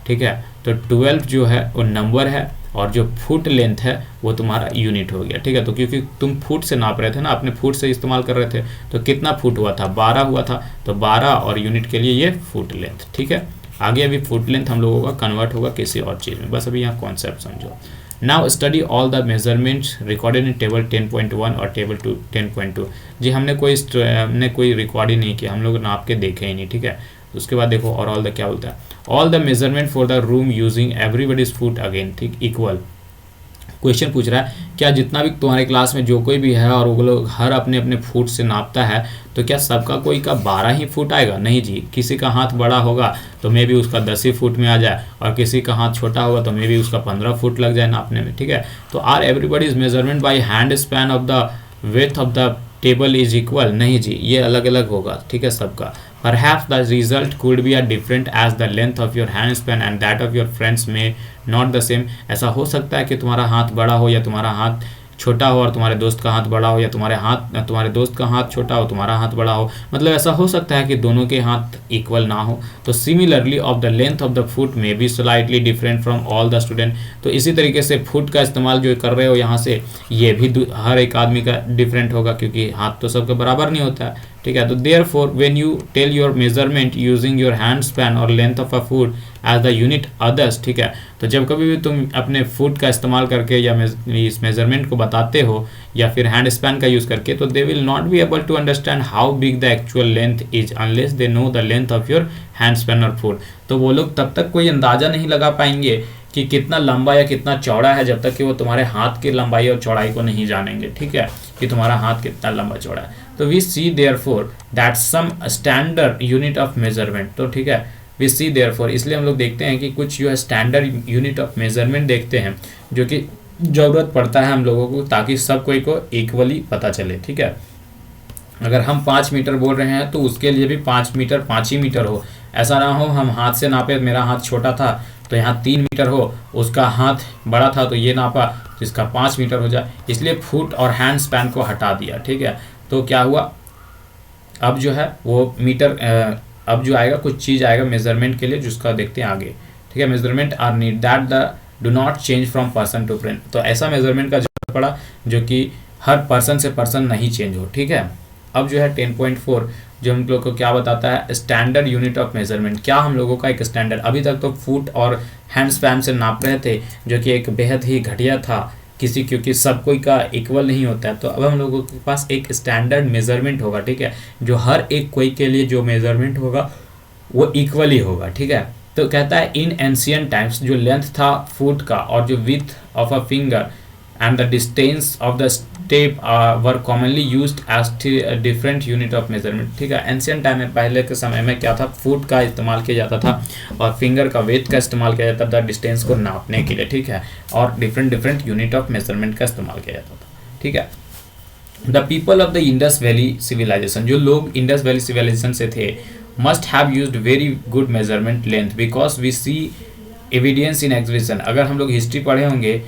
ठीक है। तो 12 जो है वो नंबर है और जो फुट लेंथ है वो तुम्हारा यूनिट हो गया, ठीक है। तो क्योंकि तुम फुट से नाप रहे थे ना, अपने फुट से इस्तेमाल कर रहे थे, तो कितना फुट हुआ था, 12 हुआ था, तो 12 और यूनिट के लिए ये फुट लेंथ, ठीक है। आगे अभी फुट लेंथ हम लोगों का कन्वर्ट होगा किसी और चीज़ में, बस अभी यहाँ कॉन्सेप्ट समझो। Now study all the measurements recorded in table 10.1 और टेबल 10.2। जी हमने कोई रिकॉर्ड ही नहीं किया, हम लोग नाप के देखे ही नहीं, ठीक है। उसके बाद देखो और ऑल द क्या बोलता है, all the measurement for the room using everybody's foot again, ठीक, इक्वल। क्वेश्चन पूछ रहा है क्या जितना भी तुम्हारे क्लास में जो कोई भी है और वो लोग हर अपने अपने फुट से नापता है, तो क्या सबका कोई का 12 ही फुट आएगा? नहीं जी, किसी का हाथ बड़ा होगा तो मे भी उसका 10 ही फुट में आ जाए, और किसी का हाथ छोटा होगा तो मे भी उसका 15 फुट लग जाए नापने में, ठीक है। तो are everybody's measurement by hand span of the width of the table is equal? नहीं जी, ये अलग अलग होगा, ठीक है, सबका। Perhaps the result could be a different as the length of your hand span and that of your friends may not the same। ऐसा हो सकता है कि तुम्हारा हाथ बड़ा हो या तुम्हारा हाथ छोटा हो, और तुम्हारे दोस्त का हाथ बड़ा हो, या तुम्हारे दोस्त का हाथ छोटा हो, तुम्हारा हाथ बड़ा हो, मतलब ऐसा हो सकता है कि दोनों के हाथ इक्वल ना हो। तो similarly of the length of the foot में be slightly different from all the student. तो इसी तरीके से फुट का इस्तेमाल जो कर रहे हो यहाँ से, ये भी हर एक आदमी का डिफरेंट होगा, क्योंकि हाथ तो सबका बराबर नहीं होता है, ठीक है। तो therefore when you tell your measurement using your hand span और length of a foot as the unit others, ठीक है, तो जब कभी भी तुम अपने फुट का इस्तेमाल करके या इस मेजरमेंट को बताते हो या फिर हैंड स्पैन का यूज़ करके, तो they will not be able to understand how big the actual length is unless they know the length of your hand span और फुट। तो वो लोग तब तक कोई अंदाज़ा नहीं लगा पाएंगे कि कितना लंबा या कितना चौड़ा है, जब तक कि वो तुम्हारे हाथ की लंबाई और चौड़ाई को नहीं जानेंगे, ठीक है, कि तुम्हारा हाथ कितना लंबा चौड़ा है। तो we see therefore that some standard unit of measurement, तो ठीक है, वी सी देयरफॉर, इसलिए हम लोग देखते हैं कि कुछ जो है स्टैंडर्ड यूनिट ऑफ मेजरमेंट देखते हैं, जो कि ज़रूरत पड़ता है हम लोगों को, ताकि सब कोई को इक्वली पता चले, ठीक है। अगर हम 5 मीटर बोल रहे हैं तो उसके लिए भी 5 मीटर 5 ही मीटर हो, ऐसा ना हो हम हाथ से नापे, मेरा हाथ छोटा था तो यहाँ 3 मीटर हो, उसका हाथ बड़ा था तो ये नापा तो इसका 5 मीटर हो जाए, इसलिए फुट और हैंड स्पैन को हटा दिया, ठीक है। तो क्या हुआ, अब जो है वो मीटर, अब जो आएगा कुछ चीज़ आएगा मेजरमेंट के लिए, जिसका देखते हैं आगे। ठीक है, measurement are need that the do not change from person to person. तो ऐसा मेजरमेंट का जरूरत पड़ा जो कि हर पर्सन से पर्सन नहीं चेंज हो। ठीक है, अब जो है 10.4 जो हम लोग को क्या बताता है, स्टैंडर्ड यूनिट ऑफ मेजरमेंट। क्या हम लोगों का एक स्टैंडर्ड, अभी तक तो फुट और हैंड स्पैन से नाप रहे थे, जो कि एक बेहद ही घटिया था किसी, क्योंकि सब कोई का इक्वल नहीं होता है। तो अब हम लोगों के पास एक स्टैंडर्ड मेजरमेंट होगा। ठीक है, जो हर एक कोई के लिए जो मेजरमेंट होगा वो इक्वली होगा। ठीक है, तो कहता है इन एंशियंट टाइम्स जो लेंथ था फुट का और जो width of a finger and the distance of the step were commonly used as different unit of measurement. ठीक है, एंशियंट टाइम में, पहले के समय में क्या था, फुट का इस्तेमाल किया जाता था और फिंगर का वेथ का इस्तेमाल किया जाता था डिस्टेंस को नापने के लिए। ठीक है, और different different unit of measurement का इस्तेमाल किया जाता था। ठीक है, the people of the Indus Valley civilisation, जो लोग इंडस वैली सिविलाइजेशन से थे, must have used very good measurement length because we see evidence in exhibition. अगर हम लोग हिस्ट्री पढ़े होंगे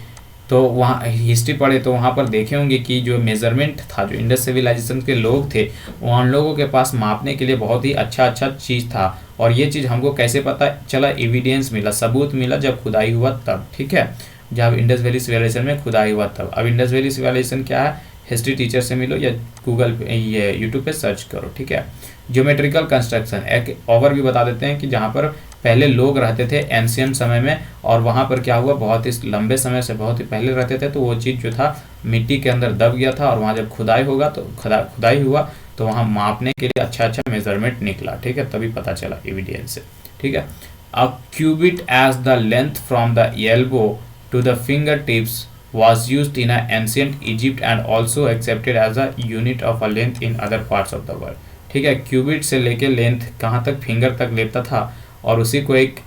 तो वहाँ हिस्ट्री पढ़े तो वहाँ पर देखे होंगे कि जो मेजरमेंट था, जो इंडस सिविलाइजेशन के लोग थे, उन लोगों के पास मापने के लिए बहुत ही अच्छा अच्छा चीज़ था। और ये चीज़ हमको कैसे पता चला, एविडेंस मिला, सबूत मिला जब खुदाई हुआ तब। ठीक है, जब इंडस वैली सिविलाइजेशन में खुदाई हुआ तब। अब इंडस वैली सिविलाइजेशन क्या है, हिस्ट्री टीचर से मिलो या गूगल पे, ये यूट्यूब पे सर्च करो। ठीक है, ज्योमेट्रिकल कंस्ट्रक्शन एक ओवर भी बता देते हैं कि जहाँ पर पहले लोग रहते थे एंशियंट समय में, और वहाँ पर क्या हुआ, बहुत ही लंबे समय से बहुत ही पहले रहते थे, तो वो चीज़ जो था मिट्टी के अंदर दब गया था, और वहाँ जब खुदाई होगा तो खुदाई हुआ तो वहाँ मापने के लिए अच्छा अच्छा मेजरमेंट निकला। ठीक है, तभी पता चला एविडेंस से। ठीक है, a cubit as the length from the elbow to the finger tips was used in ancient Egypt and also accepted as a unit of a length in other parts of the world। ठीक है, qubit से लेके length कहाँ तक, finger तक लेता था, और उसी को एक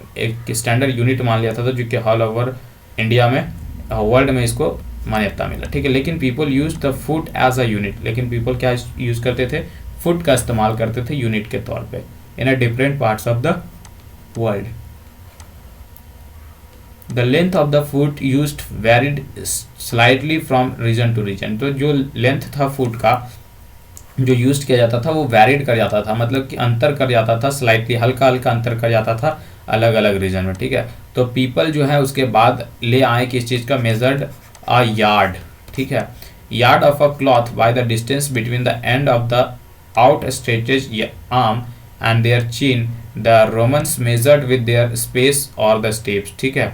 स्टैंडर्ड यूनिट मान लिया था, जो कि ऑल ओवर इंडिया में, वर्ल्ड में इसको मान्यता मिला। ठीक है, लेकिन people use the foot as a unit, लेकिन पीपल क्या यूज करते थे, फुट का इस्तेमाल करते थे यूनिट के तौर पे in a different parts of the world. The length of the foot used varied slightly from region to region. तो जो लेंथ था फुट का जो यूज किया जाता था वो वेरिड कर जाता था, मतलब कि अंतर कर जाता था, स्लाइटली हल्का हल्का अंतर कर जाता था अलग अलग रीजन में। ठीक है, तो पीपल जो है उसके बाद ले आए किस चीज़ का, मेजर्ड अ यार्ड। ठीक है, yard of a cloth by the distance between the end of the out stretches arm and their chin. The Romans measured with their space और द स्टेप्स। ठीक है,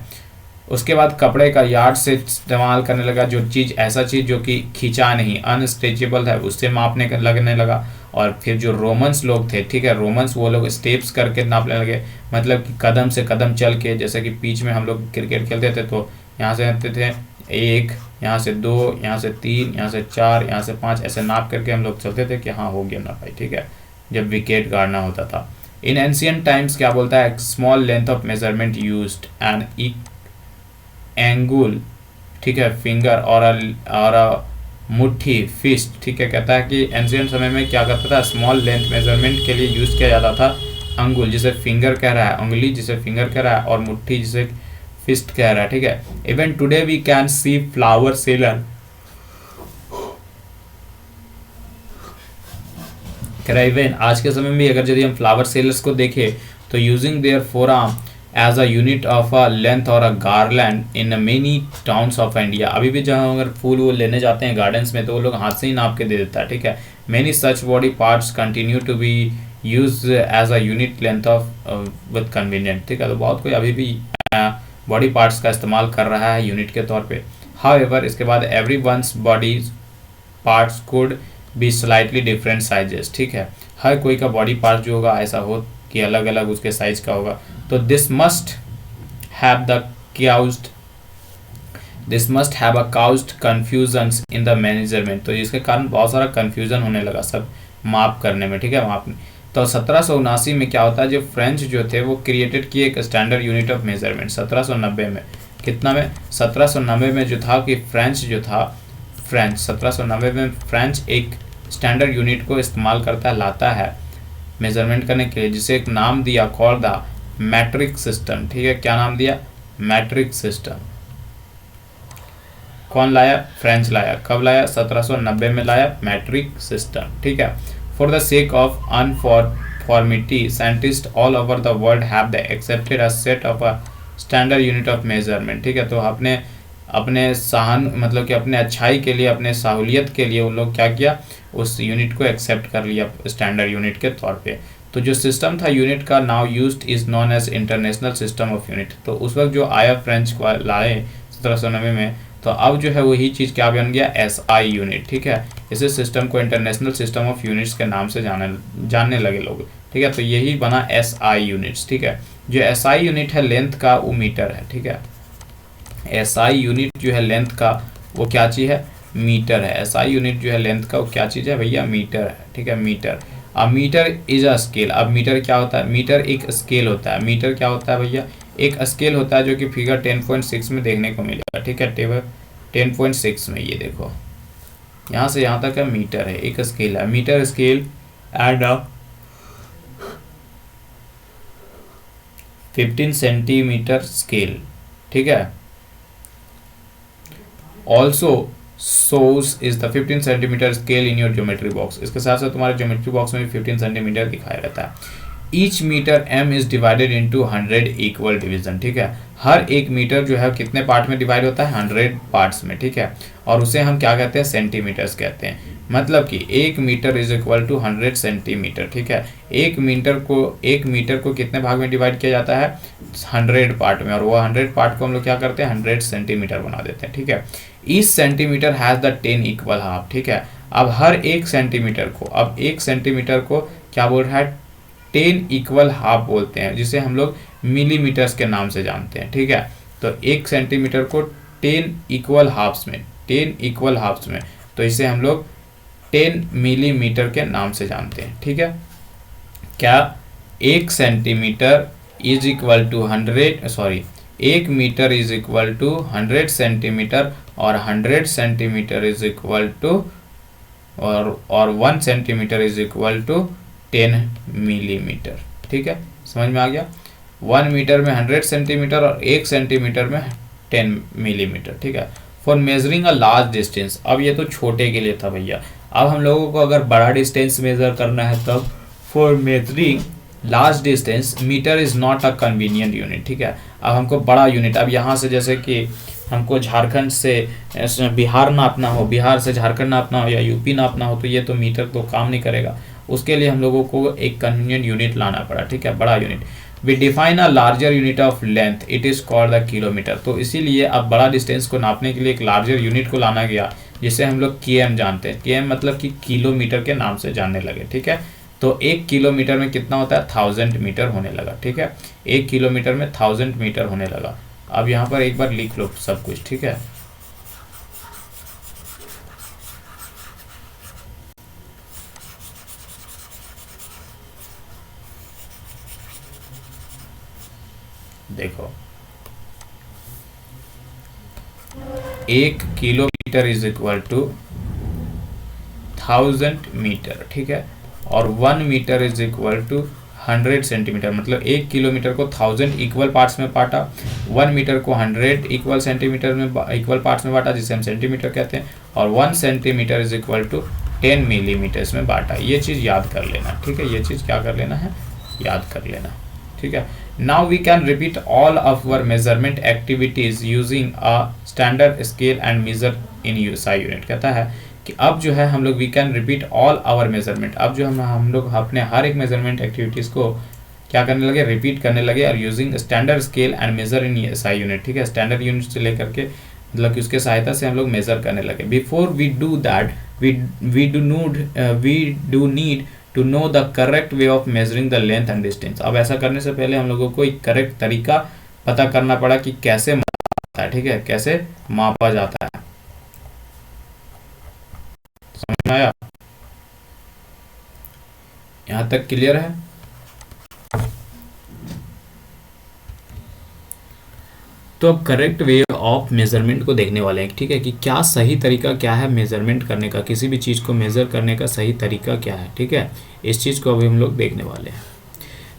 उसके बाद कपड़े का यार्ड से इस्तेमाल करने लगा, जो चीज़ ऐसा चीज़ जो कि खींचा नहीं, अनस्ट्रेचेबल है, उससे मापने लगने लगा। और फिर जो रोमन्स लोग थे, ठीक है, रोमन्स वो लोग स्टेप्स करके नापने लगे, मतलब कि कदम से कदम चल के, जैसे कि पिच में हम लोग क्रिकेट खेलते थे तो यहाँ से आते थे 1, यहाँ से 2, यहाँ से 3, यहाँ से 4, यहाँ से 5, ऐसे नाप करके हम लोग चलते थे कि हाँ हो गया ना भाई। ठीक है, जब विकेट गाड़ना होता था। इन एंशियंट टाइम्स क्या बोलता है, small length of measurement used and angul, ठीक है, फिंगर और मुट्ठी, फिस्ट। ठीक है, कहता है कि एंशियंट समय में क्या करता था, स्मॉल लेंथ मेजरमेंट के लिए यूज किया जाता था अंगुल, जिसे फिंगर कह रहा है, उंगली जिसे फिंगर कह रहा है, और मुट्ठी जिसे फिस्ट कह रहा है। ठीक है, even today we can see flower seller, कह रहा है इवन आज के समय में अगर यदि हम फ्लावर सेलर्स को देखें तो using their forearm as a unit of a length और a garland in many towns of India. अभी भी जहाँ अगर फूल वो लेने जाते हैं गार्डन्स में तो वो लोग हाथ से ही नाप के दे देता है। ठीक है, many such body parts continue to be use as a unit length of with convenient. ठीक है, तो बहुत कोई अभी भी बॉडी पार्ट्स का इस्तेमाल कर रहा है यूनिट के तौर पे। हाउएवर इसके बाद every once body parts could be slightly different sizes. ठीक है, हर कोई का बॉडी पार्ट जो होगा ऐसा हो कि अलग अलग उसके साइज का होगा। तो this must have a caused confusions in the measurement. तो इसके कारण बहुत सारा कंफ्यूजन होने लगा सब माप करने में। ठीक है, मापने। तो 1779 में क्या होता है, जो फ्रेंच जो थे वो क्रिएटेड किए एक स्टैंडर्ड यूनिट ऑफ मेजरमेंट। 1790 में कितना में, 1790 में जो था कि फ्रेंच 1790 में फ्रेंच एक स्टैंडर्ड यूनिट को इस्तेमाल करता है, लाता है मेजरमेंट करने के लिए, जिसे एक नाम दिया कॉल द मैट्रिक सिस्टम। ठीक है, क्या नाम दिया, मैट्रिक सिस्टम। कौन लाया, फ्रेंच लाया। कब लाया, 1790 में लाया मैट्रिक सिस्टम। ठीक है, for the sake of uniformity scientist all over the world have the accepted a set of a standard unit of measurement. ठीक है, तो अपने अपने सहन मतलब कि अपने अच्छाई के लिए, अपने सहूलियत के लिए उन लोग क्या किया, उस यूनिट को एक्सेप्ट कर लिया स्टैंडर्ड यूनिट के तौर पे। तो जो सिस्टम था यूनिट का now used is known as international system of unit. तो उस वक्त जो आया फ्रेंच को लाए 1790 में, तो अब जो है वही चीज़ क्या बन गया, SI यूनिट। ठीक है, इसी सिस्टम को इंटरनेशनल सिस्टम ऑफ यूनिट्स के नाम से जानने लगे लोग। ठीक है, तो यही बना SI यूनिट्स। ठीक है, जो SI यूनिट है लेंथ का वो मीटर है। ठीक है, SI यूनिट जो है लेंथ का वो क्या चीज़ है, मीटर है। SI यूनिट जो है लेंथ का वो क्या चीज़ है भैया, मीटर है। ठीक है, मीटर। अब मीटर इज अ स्केल। अब मीटर क्या होता है, मीटर एक स्केल होता है। मीटर क्या होता है भैया, एक स्केल होता है, जो कि फिगर 10.6 में देखने को मिलेगा। ठीक है, टेबल 10.6 में ये देखो, यहाँ से यहाँ तक का मीटर है, एक स्केल है, metre scale and 15 centimetre scale. ठीक है, also source is the 15 centimetre scale in your geometry box. इसके साथ साथ तुम्हारे ज्योमेट्री बॉक्स में भी 15 सेंटीमीटर दिखाया रहता है। Each metre m is divided into 100 equal division. ठीक है, हर एक मीटर जो है कितने पार्ट में डिवाइड होता है, 100 पार्ट्स में। ठीक है, और उसे हम क्या कहते हैं, सेंटीमीटर्स कहते हैं। मतलब कि एक metre is equal to 100 centimetre. ठीक है, एक मीटर को कितने भाग में डिवाइड किया जाता है, 100 पार्ट में, और वो 100 पार्ट को हम लोग क्या करते हैं, 100 सेंटीमीटर बना देते हैं। ठीक है, each centimetre has the 10 equal half. ठीक है, अब हर एक सेंटीमीटर को, अब एक सेंटीमीटर को क्या बोल रहा है, 10 इक्वल हाफ बोलते हैं, जिसे हम लोग मिलीमीटर्स के नाम से जानते हैं। ठीक है, तो एक सेंटीमीटर को 10 इक्वल हाफ्स में, 10 इक्वल हाफ्स में, तो इसे हम लोग 10 मिलीमीटर के नाम से जानते हैं। ठीक है, क्या एक centimetre is equal to 100, sorry, एक metre is equal to 100 centimetre, और 100 सेंटीमीटर इज इक्वल टू और 1 centimetre is equal to 10 millimetre. ठीक है, समझ में आ गया। 1 मीटर में 100 सेंटीमीटर और 1 सेंटीमीटर में 10 मिलीमीटर। ठीक है, for measuring a large distance. अब ये तो छोटे के लिए था भैया, अब हम लोगों को अगर बड़ा डिस्टेंस मेजर करना है तब for measuring large distance metre is not a convenient unit. ठीक है, अब हमको बड़ा यूनिट, अब यहाँ से जैसे कि हमको झारखंड से बिहार नापना हो, बिहार से झारखंड नापना हो, या यूपी नापना हो, तो ये तो मीटर तो काम नहीं करेगा। उसके लिए हम लोगों को एक कन्वीनियंट यूनिट लाना पड़ा। ठीक है, बड़ा unit. We define a larger unit of length, it is called the kilometre. तो इसीलिए अब बड़ा डिस्टेंस को नापने के लिए एक लार्जर यूनिट को लाना गया, जिसे हम लोग km जानते हैं। km मतलब कि किलोमीटर के नाम से जानने लगे। ठीक है, तो 1 किलोमीटर में कितना होता है, 1000 मीटर होने लगा। ठीक है, 1 किलोमीटर में 1000 मीटर होने लगा। अब यहाँ पर एक बार लिख लो सब कुछ। ठीक है, देखो 1 kilometre is equal to 1000 metre. ठीक है, और 1 metre is equal to 100 centimetre. मतलब 1 किलोमीटर को 1000 इक्वल पार्ट्स में बांटा, 1 मीटर को 100 इक्वल सेंटीमीटर में इक्वल पार्ट्स में बांटा, जिसे हम सेंटीमीटर कहते हैं, और 1 centimetre is equal to 10 millimetres में बांटा। ये चीज़ याद कर लेना। ठीक है, ये चीज़ क्या कर लेना है, याद कर लेना। ठीक है, now we can repeat all of our measurement activities using a standard scale and measure in SI unit. कहता है कि अब जो है हम लोग we can repeat all our measurement, अब जो हम लोग अपने हर एक मेजरमेंट एक्टिविटीज़ को क्या करने लगे, रिपीट करने लगे, और using standard scale and measure in SI unit. ठीक है, स्टैंडर्ड यूनिट से लेकर के मतलब कि उसके सहायता से हम लोग मेजर करने लगे। Before we do that we do need to know the correct way of measuring the length and distance. अब ऐसा करने से पहले हम लोगों को एक करेक्ट तरीका पता करना पड़ा कि कैसे मापा जाता है। ठीक है, कैसे मापा जाता है, समझ में आया, यहाँ तक क्लियर है। तो अब करेक्ट वे ऑफ मेजरमेंट को देखने वाले हैं। ठीक है, कि क्या सही तरीका क्या है मेजरमेंट करने का, किसी भी चीज़ को मेजर करने का सही तरीका क्या है। ठीक है, इस चीज़ को अभी हम लोग देखने वाले हैं।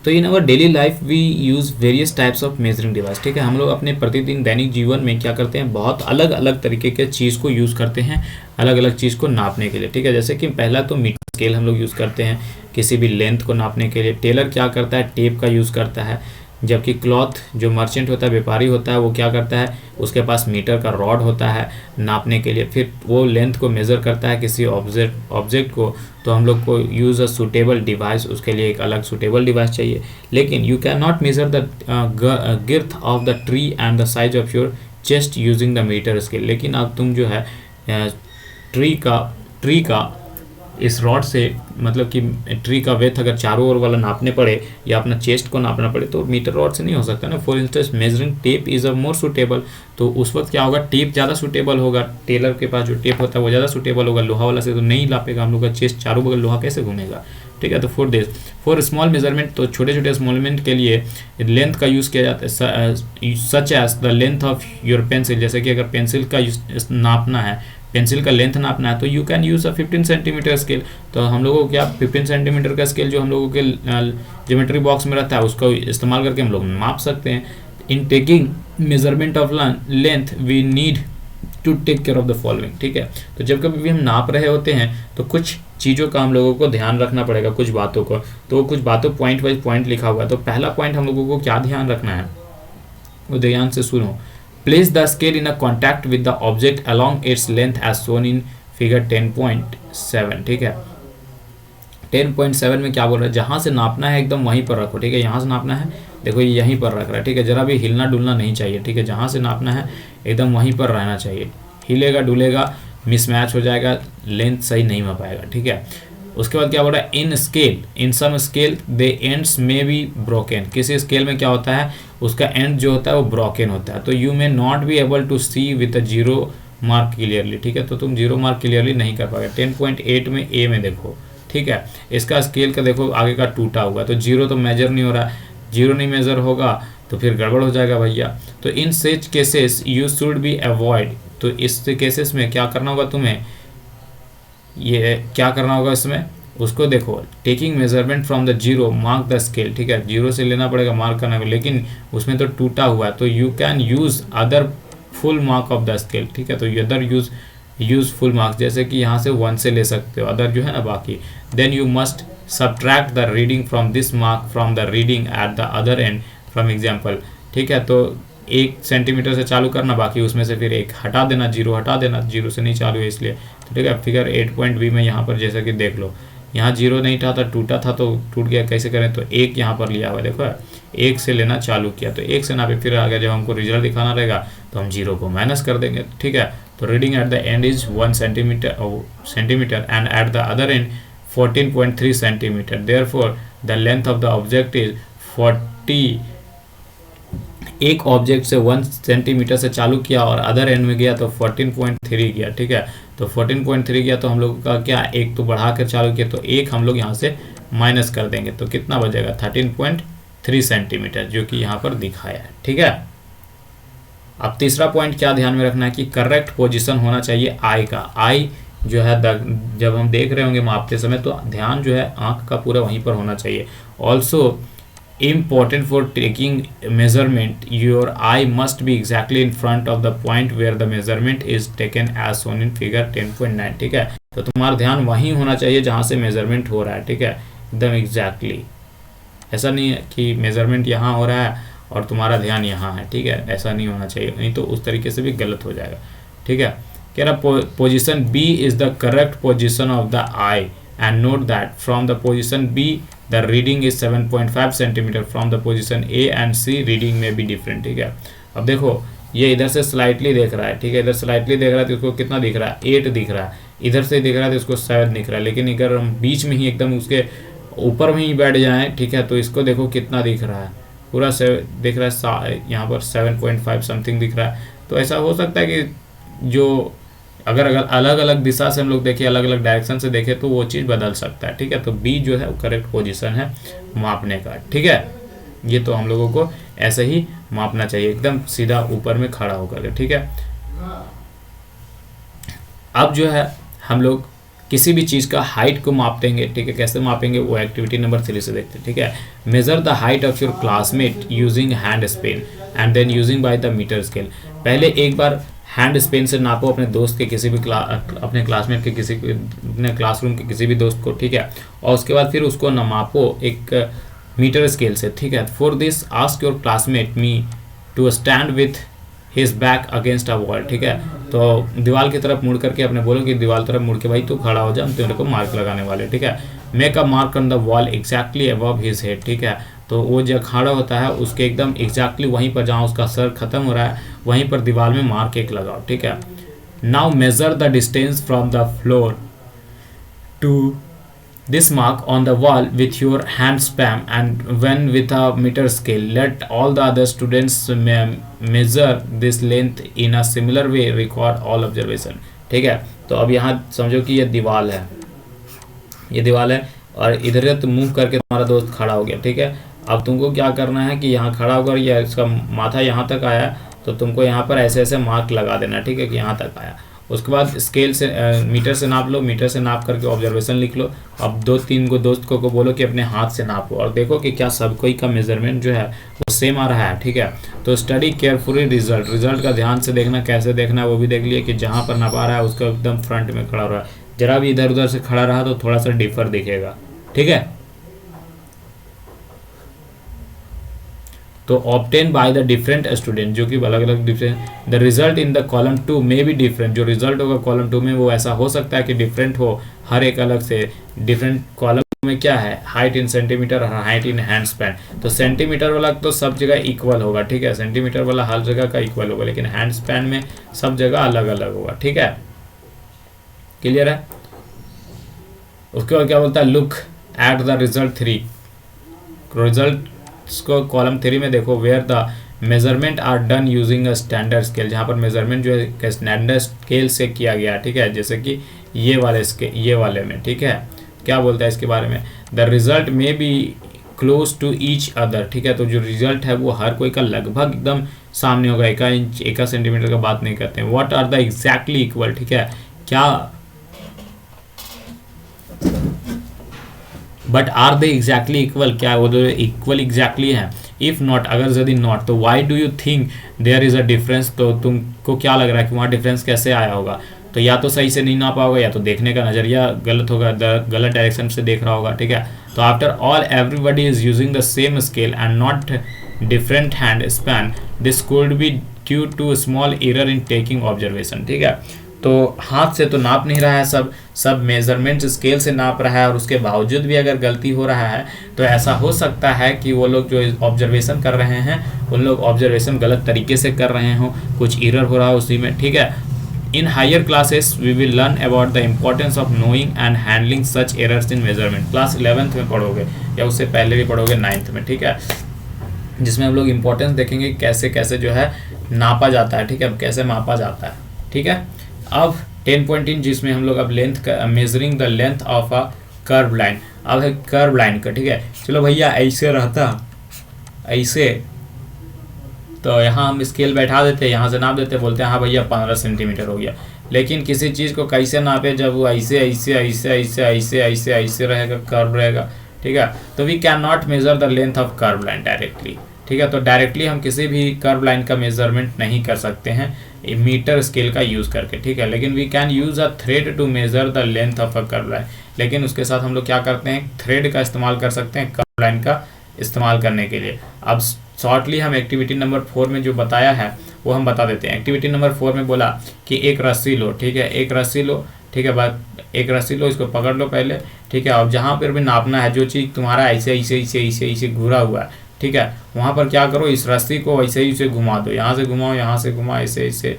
तो in our daily life we use various types of measuring device. ठीक है, हम लोग अपने प्रतिदिन दैनिक जीवन में क्या करते हैं, बहुत अलग अलग तरीके के चीज़ को यूज़ करते हैं अलग अलग चीज़ को नापने के लिए। ठीक है, जैसे कि पहला तो मीटर स्केल हम लोग यूज़ करते हैं किसी भी लेंथ को नापने के लिए। टेलर क्या करता है, टेप का यूज़ करता है। जबकि क्लॉथ जो मर्चेंट होता है, व्यापारी होता है, वो क्या करता है, उसके पास मीटर का रॉड होता है नापने के लिए, फिर वो लेंथ को मेज़र करता है किसी ऑब्जेक्ट को। तो हम लोग को यूज़ अ सूटेबल डिवाइस, उसके लिए एक अलग सूटेबल डिवाइस चाहिए। लेकिन you can not measure the girth of the tree and the size of your chest using the metre scale. लेकिन अब तुम जो है ट्री का इस रॉड से, मतलब कि ट्री का वेथ अगर चारों ओर वाला नापने पड़े या अपना चेस्ट को नापना पड़े तो मीटर रॉड से नहीं हो सकता ना। For instance measuring tape is a more suitable, तो उस वक्त क्या होगा, टेप ज़्यादा सूटेबल होगा। टेलर के पास जो टेप होता है वो ज़्यादा सूटेबल होगा, लोहा वाला से तो नहीं नापेगा हम लोग का चेस्ट, चारों बगल लोहा कैसे घूमेगा, ठीक है। तो फॉर स्मॉल मेजरमेंट, तो छोटे छोटे स्मॉलमेंट के लिए लेंथ का यूज़ किया जाता है, such as the length of your pencil. जैसे कि अगर पेंसिल का नापना है, पेंसिल का लेंथ नापना है, तो you can use a 15 centimetre scale. तो हम लोगों को क्या 15 सेंटीमीटर का स्केल जो हम लोगों के ज्योमेट्री बॉक्स में रहता है उसको इस्तेमाल करके हम लोग माप सकते हैं। In taking measurement of length we need to take care of the following, ठीक है। तो जब कभी भी हम नाप रहे होते हैं तो कुछ चीज़ों का हम लोगों को ध्यान रखना पड़ेगा, कुछ बातों को। तो कुछ बातों पॉइंट वाइज पॉइंट लिखा हुआ है। तो पहला पॉइंट हम लोगों को क्या ध्यान रखना है, वो ध्यान से सुनो। Place the scale in a contact with the object along its length as shown in figure 10.7, ठीक है। 10.7 में क्या बोल रहा है, जहाँ से नापना है एकदम वहीं पर रखो, ठीक है। यहाँ से नापना है, देखो ये यहीं पर रख रहा है, ठीक है। जरा भी हिलना डुलना नहीं चाहिए, ठीक है। जहाँ से नापना है एकदम वहीं पर रहना चाहिए। हिलेगा डुलेगा मिसमैच हो जाएगा, लेंथ सही नहीं हो पाएगा, ठीक है। उसके बाद क्या बोल रहा है, in scale, in some scale the ends may be broken. किसी स्केल में क्या होता है, उसका एंड जो होता है वो ब्रोकन होता है। तो you may not be able to see with a zero mark clearly, ठीक है। तो तुम जीरो मार्क क्लियरली नहीं कर पाओगे। 10.8 में ए में देखो, ठीक है। इसका स्केल का देखो आगे का टूटा हुआ, तो जीरो तो मेजर नहीं हो रहा है, जीरो नहीं मेजर होगा तो फिर गड़बड़ हो जाएगा भैया। तो in such cases you should be avoid. तो इस केसेस में क्या करना होगा तुम्हें, ये क्या करना होगा इसमें, उसको देखो, taking measurement from the zero mark the scale, ठीक है। जीरो से लेना पड़ेगा मार्क करना को, लेकिन उसमें तो टूटा हुआ है, तो you can use other full mark of the scale, ठीक है। तो अदर यूज फुल मार्क, जैसे कि यहाँ से 1 से ले सकते हो, अदर जो है ना बाकी। Then you must subtract the reading from this mark from the reading at the other end from example, ठीक है। तो 1 सेंटीमीटर से चालू करना, बाकी उसमें से फिर 1 हटा देना, जीरो हटा देना, जीरो से नहीं चालू है इसलिए, तो ठीक है। फिगर 8.b में यहाँ पर जैसा कि देख लो, यहाँ जीरो नहीं था, टूटा था तो टूट गया, कैसे करें, तो 1 यहाँ पर लिया हुआ, देखो 1 से लेना चालू किया, तो 1 से नापे, फिर आगे जब हमको रिजल्ट दिखाना रहेगा तो हम जीरो को माइनस कर देंगे, ठीक है। तो reading at the end is 1 centimetre and eight the other and 14.3 centimetre. Therefore the length of the object is 40। एक ऑब्जेक्ट से 1 सेंटीमीटर से चालू किया और अदर एंड में गया तो 14.3 गया, ठीक है। तो 14.3 गया तो हम लोग का क्या, एक तो बढ़ा कर चालू किया, तो एक हम लोग यहाँ से माइनस कर देंगे, तो कितना बचेगा 13.3 सेंटीमीटर, जो कि यहाँ पर दिखाया है, ठीक है। अब तीसरा पॉइंट क्या ध्यान में रखना है कि करेक्ट पोजीशन होना चाहिए आई का। आई जो है जब हम देख रहे होंगे मापते समय तो ध्यान जो है आंख का पूरा वहीं पर होना चाहिए। Also important for taking measurement, your eye must be exactly in front of the point where the measurement is taken as shown in figure 10.9, ठीक है। तो तुम्हारा ध्यान वहीं होना चाहिए जहाँ से मेजरमेंट हो रहा है, ठीक है, एकदम एग्जैक्टली। ऐसा नहीं है कि मेजरमेंट यहाँ हो रहा है और तुम्हारा ध्यान यहाँ है, ठीक है, ऐसा नहीं होना चाहिए, नहीं तो उस तरीके से भी गलत हो जाएगा, ठीक है। कह रहा position B is the correct position of the eye and note that from the position B the reading is 7.5 cm, from the position A and C reading may be different, ठीक है। अब देखो ये इधर से स्लाइटली देख रहा है, ठीक है, इधर स्लाइटली देख रहा है तो इसको कितना दिख रहा है, 8 दिख रहा है, इधर से दिख रहा है तो इसको 7 दिख रहा है, लेकिन अगर हम बीच में ही एकदम उसके ऊपर में ही बैठ जाएं, ठीक है, तो इसको देखो कितना दिख रहा है, पूरा 7 दिख रहा है, यहाँ पर 7.5 समथिंग दिख रहा है। तो ऐसा हो सकता है कि जो अगर अलग अलग दिशा से हम लोग देखें, अलग अलग डायरेक्शन से देखें तो वो चीज़ बदल सकता है, ठीक है। तो बी जो है वो करेक्ट पोजीशन है मापने का, ठीक है। ये तो हम लोगों को ऐसे ही मापना चाहिए, एकदम सीधा ऊपर में खड़ा होकर के, ठीक है। अब जो है हम लोग किसी भी चीज़ का हाइट को मापेंगे, ठीक है, कैसे मापेंगे वो एक्टिविटी नंबर 3 से देखते हैं, ठीक है। Measure the height of your classmate using hand span and then using by the metre scale. पहले एक बार हैंड स्पेन से नापो अपने दोस्त के किसी भी अपने क्लासमेट के किसी अपने क्लासरूम के किसी भी दोस्त को, ठीक है, और उसके बाद फिर उसको नापो एक मीटर स्केल से, ठीक है। For this ask your classmate me to stand with his back against a wall, ठीक है। तो दीवार की तरफ मुड़ करके अपने बोलो कि दीवार तरफ मुड़ के भाई तू खड़ा हो जा, हम तेरे को मार्क लगाने वाले, ठीक है। Make a mark on the wall exactly above his head, ठीक है। तो वो जो खड़ा होता है उसके एकदम एग्जैक्टली वहीं पर जहाँ उसका सर खत्म हो रहा है वहीं पर दीवार में मार्क एक लगाओ, ठीक है। Now measure the distance from the floor to this mark on the wall with your hand span, and when with a meter scale let all the other students measure this length in a similar way, record all observation, ठीक है। तो अब यहाँ समझो कि ये दीवार है, ये दीवार है और इधर तुम मूव करके तुम्हारा दोस्त खड़ा हो गया, ठीक है। अब तुमको क्या करना है कि यहाँ खड़ा होकर या इसका माथा यहाँ तक आया तो तुमको यहाँ पर ऐसे ऐसे मार्क लगा देना, ठीक है, कि यहाँ तक आया। उसके बाद स्केल से मीटर से नाप लो, मीटर से नाप करके ऑब्जर्वेशन लिख लो। अब 2-3 को दोस्त को बोलो कि अपने हाथ से नापो और देखो कि क्या सब कोई का मेजरमेंट जो है वो सेम आ रहा है, ठीक है। तो स्टडी केयरफुली रिजल्ट का ध्यान से देखना, कैसे देखना है वो भी देख लिए कि जहाँ पर नापा रहा है उसका एकदम फ्रंट में खड़ा रहा है, जरा भी इधर उधर से खड़ा रहा तो थोड़ा सा डिफर दिखेगा, ठीक है। तो obtain by the different student, जो कि अलग अलग different, the result in the column 2 में भी डिफरेंट, जो रिजल्ट होगा कॉलम 2 में वो ऐसा हो सकता है कि डिफरेंट हो, हर एक अलग से। डिफरेंट कॉलम में क्या है, हाइट इन सेंटीमीटर और हाइट इन हैंड स्पैन। तो सेंटीमीटर वाला तो सब जगह इक्वल होगा, ठीक है, सेंटीमीटर वाला हर जगह का इक्वल होगा, लेकिन हैंड स्पैन में सब जगह अलग अलग होगा, ठीक है। क्लियर है। उसके बाद क्या बोलता है, look at the result 3, result को कॉलम 3 में देखो, where the measurement are done using a standard scale, जहाँ पर मेजरमेंट जो है स्टैंडर्ड स्केल से किया गया, ठीक है, जैसे कि ये वाले में, ठीक है। क्या बोलता है इसके बारे में, the result may be close to each other, ठीक है। तो जो रिजल्ट है वो हर कोई का लगभग एकदम सामने होगा, 1 इंच 1 सेंटीमीटर का बात नहीं करते हैं। What are the exactly equal, ठीक है, क्या but are they exactly equal, क्या वो दो इक्वल एग्जैक्टली हैं। इफ नॉट, अगर यदि नॉट, तो why do you think there is a difference, तो तुमको क्या लग रहा है कि वहाँ डिफरेंस कैसे आया होगा। तो या तो सही से नहीं नापा होगा, या तो देखने का नज़रिया गलत होगा, गलत डायरेक्शन से देख रहा होगा, ठीक है। तो after all everybody is using the same scale and not different hand span, this could be due to small error in taking observation, ठीक है। तो हाथ से तो नाप नहीं रहा है, सब मेजरमेंट स्केल से नाप रहा है, और उसके बावजूद भी अगर गलती हो रहा है तो ऐसा हो सकता है कि वो लोग जो ऑब्जर्वेशन कर रहे हैं उन लोग ऑब्जर्वेशन गलत तरीके से कर रहे हों, कुछ एरर हो रहा है उसी में, ठीक है। In higher classes we will learn about the importance of knowing and handling such errors in measurement. Class 11th में पढ़ोगे या उससे पहले भी पढ़ोगे 9th में, ठीक है, जिसमें हम लोग इम्पोर्टेंस देखेंगे कैसे कैसे जो है नापा जाता है, ठीक है, कैसे मापा जाता है, ठीक है। अब 10.3 जिसमें हम लोग अब लेंथ का measuring the length of a curve line, अब है कर्व लाइन का, ठीक है। चलो भैया ऐसे रहता ऐसे, तो यहाँ हम स्केल बैठा देते, यहाँ से नाप देते, बोलते हैं हाँ भैया 15 सेंटीमीटर हो गया। लेकिन किसी चीज़ को कैसे नापे जब वो ऐसे ऐसे ऐसे ऐसे ऐसे ऐसे ऐसे रहेगा, कर्व रहेगा, ठीक है। तो we can not measure the length of curve line directly, ठीक है। तो डायरेक्टली हम किसी भी कर्व लाइन का मेजरमेंट नहीं कर सकते हैं मीटर स्केल का यूज़ करके, ठीक है। लेकिन we can use a thread to measure the length of a curve line, लेकिन उसके साथ हम लोग क्या करते हैं, थ्रेड का इस्तेमाल कर सकते हैं कर्व लाइन का इस्तेमाल करने के लिए। अब शॉर्टली हम एक्टिविटी नंबर 4 में जो बताया है वो हम बता देते हैं। एक्टिविटी नंबर 4 में बोला कि एक रस्सी लो, ठीक है, एक रस्सी लो, ठीक है, बाद एक रस्सी लो, इसको पकड़ लो पहले, ठीक है। अब जहाँ पर भी नापना है, जो चीज़ तुम्हारा ऐसे ऐसे ऐसे ऐसे ऐसे घुरा हुआ है, ठीक है, वहाँ पर क्या करो, इस रस्सी को ऐसे ही घुमा दो, यहाँ से घुमाओ, यहाँ से घुमाओ, ऐसे ऐसे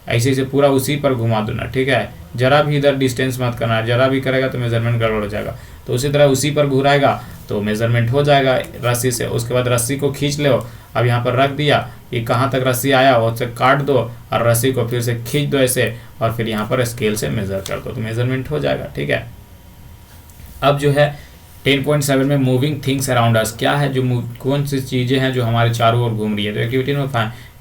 ऐसे ऐसे पूरा उसी पर घुमा दो ना, ठीक है। जरा भी इधर डिस्टेंस मत करना, जरा भी करेगा तो मेजरमेंट गड़बड़ हो जाएगा। तो उसी तरह उसी पर घुराएगा तो मेजरमेंट हो जाएगा रस्सी से। उसके बाद रस्सी को खींच लो, अब यहाँ पर रख दिया कि कहाँ तक रस्सी आया उससे काट दो और रस्सी को फिर से खींच दो ऐसे, और फिर यहाँ पर स्केल से मेजर कर दो तो मेजरमेंट हो जाएगा, ठीक है। अब जो है 10.7 में मूविंग थिंग्स अराउंड अस, क्या है जो कौन सी चीज़ें हैं जो हमारे चारों ओर घूम रही है। तो एक्टिविटी में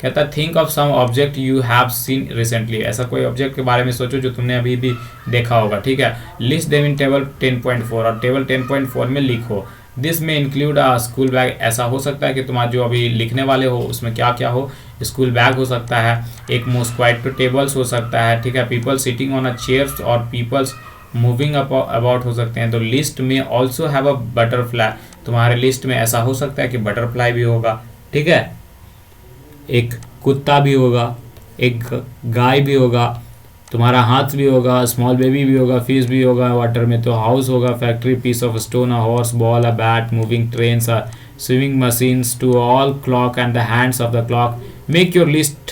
कहता है think of some object you have seen recently, ऐसा कोई ऑब्जेक्ट के बारे में सोचो जो तुमने अभी भी देखा होगा, ठीक है। लिस्ट देम इन टेबल 10.4, और टेबल 10.4 में लिखो दिस में इंक्लूड अ स्कूल बैग, ऐसा हो सकता है कि तुम्हारा जो अभी लिखने वाले हो उसमें क्या क्या हो, स्कूल बैग हो सकता है, एक मॉस्क्वाइटो टेबल्स हो सकता है, ठीक है, people sitting on a chairs और पीपल्स मूविंग अबाउट हो सकते हैं। तो लिस्ट में ऑल्सो हैव अ बटरफ्लाई, तुम्हारे लिस्ट में ऐसा हो सकता है कि बटरफ्लाई भी होगा, ठीक है, एक कुत्ता भी होगा, एक गाय भी होगा, तुम्हारा हाथ भी होगा, स्मॉल बेबी भी होगा, फिश भी होगा वाटर में, तो हाउस होगा, factory, piece of stone, a horse, ball, a bat, moving trains, a swimming machines, to all clock and the hands of the clock, make your list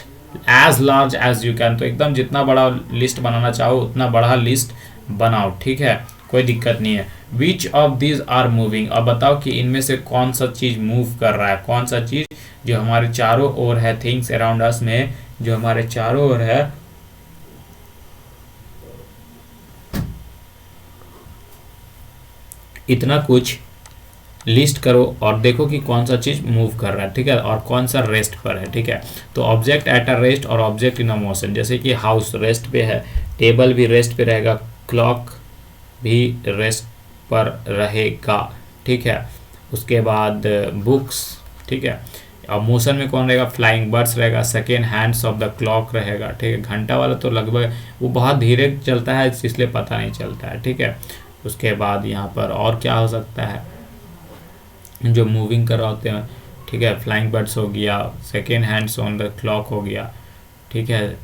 as large as you can. तो एकदम जितना बड़ा list बनाना चाहो उतना बड़ा list बनाओ, ठीक है, कोई दिक्कत नहीं है। Which of these are moving, अब बताओ कि इनमें से कौन सा चीज मूव कर रहा है, कौन सा चीज जो हमारे चारों ओर है, थिंग्स अराउंड अस में जो हमारे चारों ओर है, इतना कुछ लिस्ट करो और देखो कि कौन सा चीज मूव कर रहा है, ठीक है, और कौन सा रेस्ट पर है, ठीक है। तो ऑब्जेक्ट एट अ रेस्ट और ऑब्जेक्ट इन अ मोशन, जैसे कि हाउस रेस्ट पे है, टेबल भी रेस्ट पे रहेगा, क्लॉक भी रेस्ट पर रहेगा, ठीक है। उसके बाद बुक्स, ठीक है। अब मोशन में कौन रहेगा, फ्लाइंग बर्ड्स रहेगा, second hands of the clock रहेगा, ठीक है। घंटा वाला तो लगभग वो बहुत धीरे चलता है इसलिए पता नहीं चलता है, ठीक है। उसके बाद यहाँ पर और क्या हो सकता है जो मूविंग कर रहे होते हैं, ठीक है, फ्लाइंग बर्ड्स हो गया, second hands on the clock हो गया, ठीक है।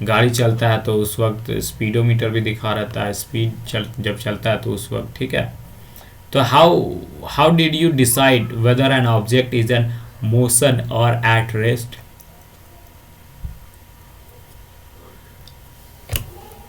गाड़ी चलता है तो उस वक्त स्पीडोमीटर भी दिखा रहता है, स्पीड जब चलता है तो उस वक्त, ठीक है। तो how did you decide whether an object is an motion और एट रेस्ट।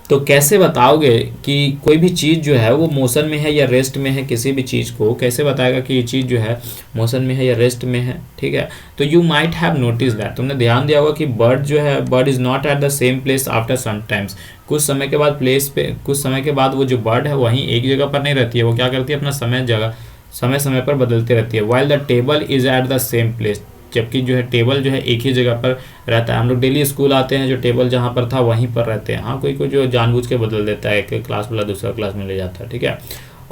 तो कैसे बताओगे कि कोई भी चीज़ जो है वो मोशन में है या रेस्ट में है, किसी भी चीज़ को कैसे बताएगा कि ये चीज़ जो है मोशन में है या रेस्ट में है, ठीक है। तो you might have notice that, तुमने ध्यान दिया होगा कि बर्ड जो है, bird is not at the same place after some times, कुछ समय के बाद प्लेस पे, कुछ समय के बाद वो जो बर्ड है वहीं एक जगह पर नहीं रहती है, वो क्या करती है अपना समय समय पर बदलती रहती है। While the table is eight the same place, जबकि जो है टेबल जो है एक ही जगह पर रहता है। हम लोग डेली स्कूल आते हैं, जो टेबल जहाँ पर था वहीं पर रहते हैं। हाँ, कोई कोई जो जानबूझ के बदल देता है, एक क्लास वाला दूसरा क्लास में ले जाता है, ठीक है।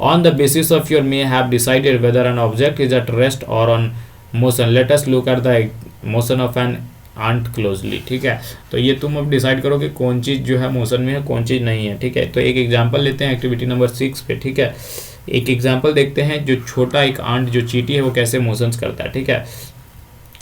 On the basis of your may have decided whether an object is at rest और on motion, let us look at the motion of an ant closely, ठीक है। तो ये तुम अब डिसाइड करो कि कौन चीज़ जो है मोशन में है, कौन चीज़ नहीं है, ठीक है। तो एक एग्जाम्पल लेते हैं एक्टिविटी नंबर 6 पे, ठीक है। एक एग्जाम्पल देखते हैं, जो छोटा एक आंट जो चींटी है वो कैसे मोशंस करता है, ठीक है।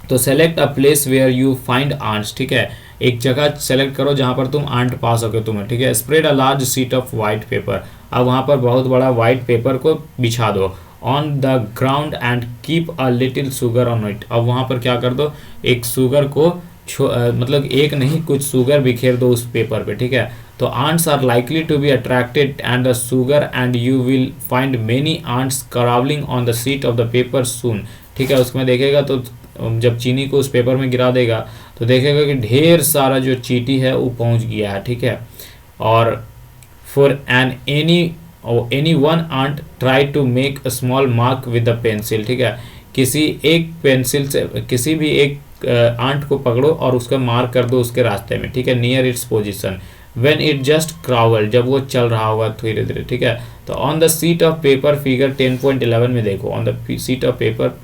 तो select a place where you find ants, ठीक है। एक जगह सेलेक्ट करो जहाँ पर तुम आंट पा सके तुम्हें, ठीक है। Spread a large sheet of white paper, अब वहाँ पर बहुत बड़ा वाइट पेपर को बिछा दो on the ground and keep a little sugar on it, अब वहाँ पर क्या कर दो, एक शुगर को मतलब एक नहीं कुछ शुगर बिखेर दो उस पेपर पे, ठीक है। तो ants are likely to be attracted and the sugar and you will find many ants crawling on the sheet of the paper soon, ठीक है। उसमें देखेगा तो जब चीनी को उस पेपर में गिरा देगा तो देखेगा कि ढेर सारा जो चींटी है वो पहुंच गया है, ठीक है। और for any one ant try to make a small mark with the pencil, ठीक है। किसी एक पेंसिल से किसी भी एक आंट को पकड़ो और उसका मार्क कर दो उसके रास्ते में, ठीक है, near its position when it just crawl, जब वो चल रहा होगा धीरे धीरे, ठीक है। तो on the sheet of paper figure 10.11 में देखो, on the sheet of paper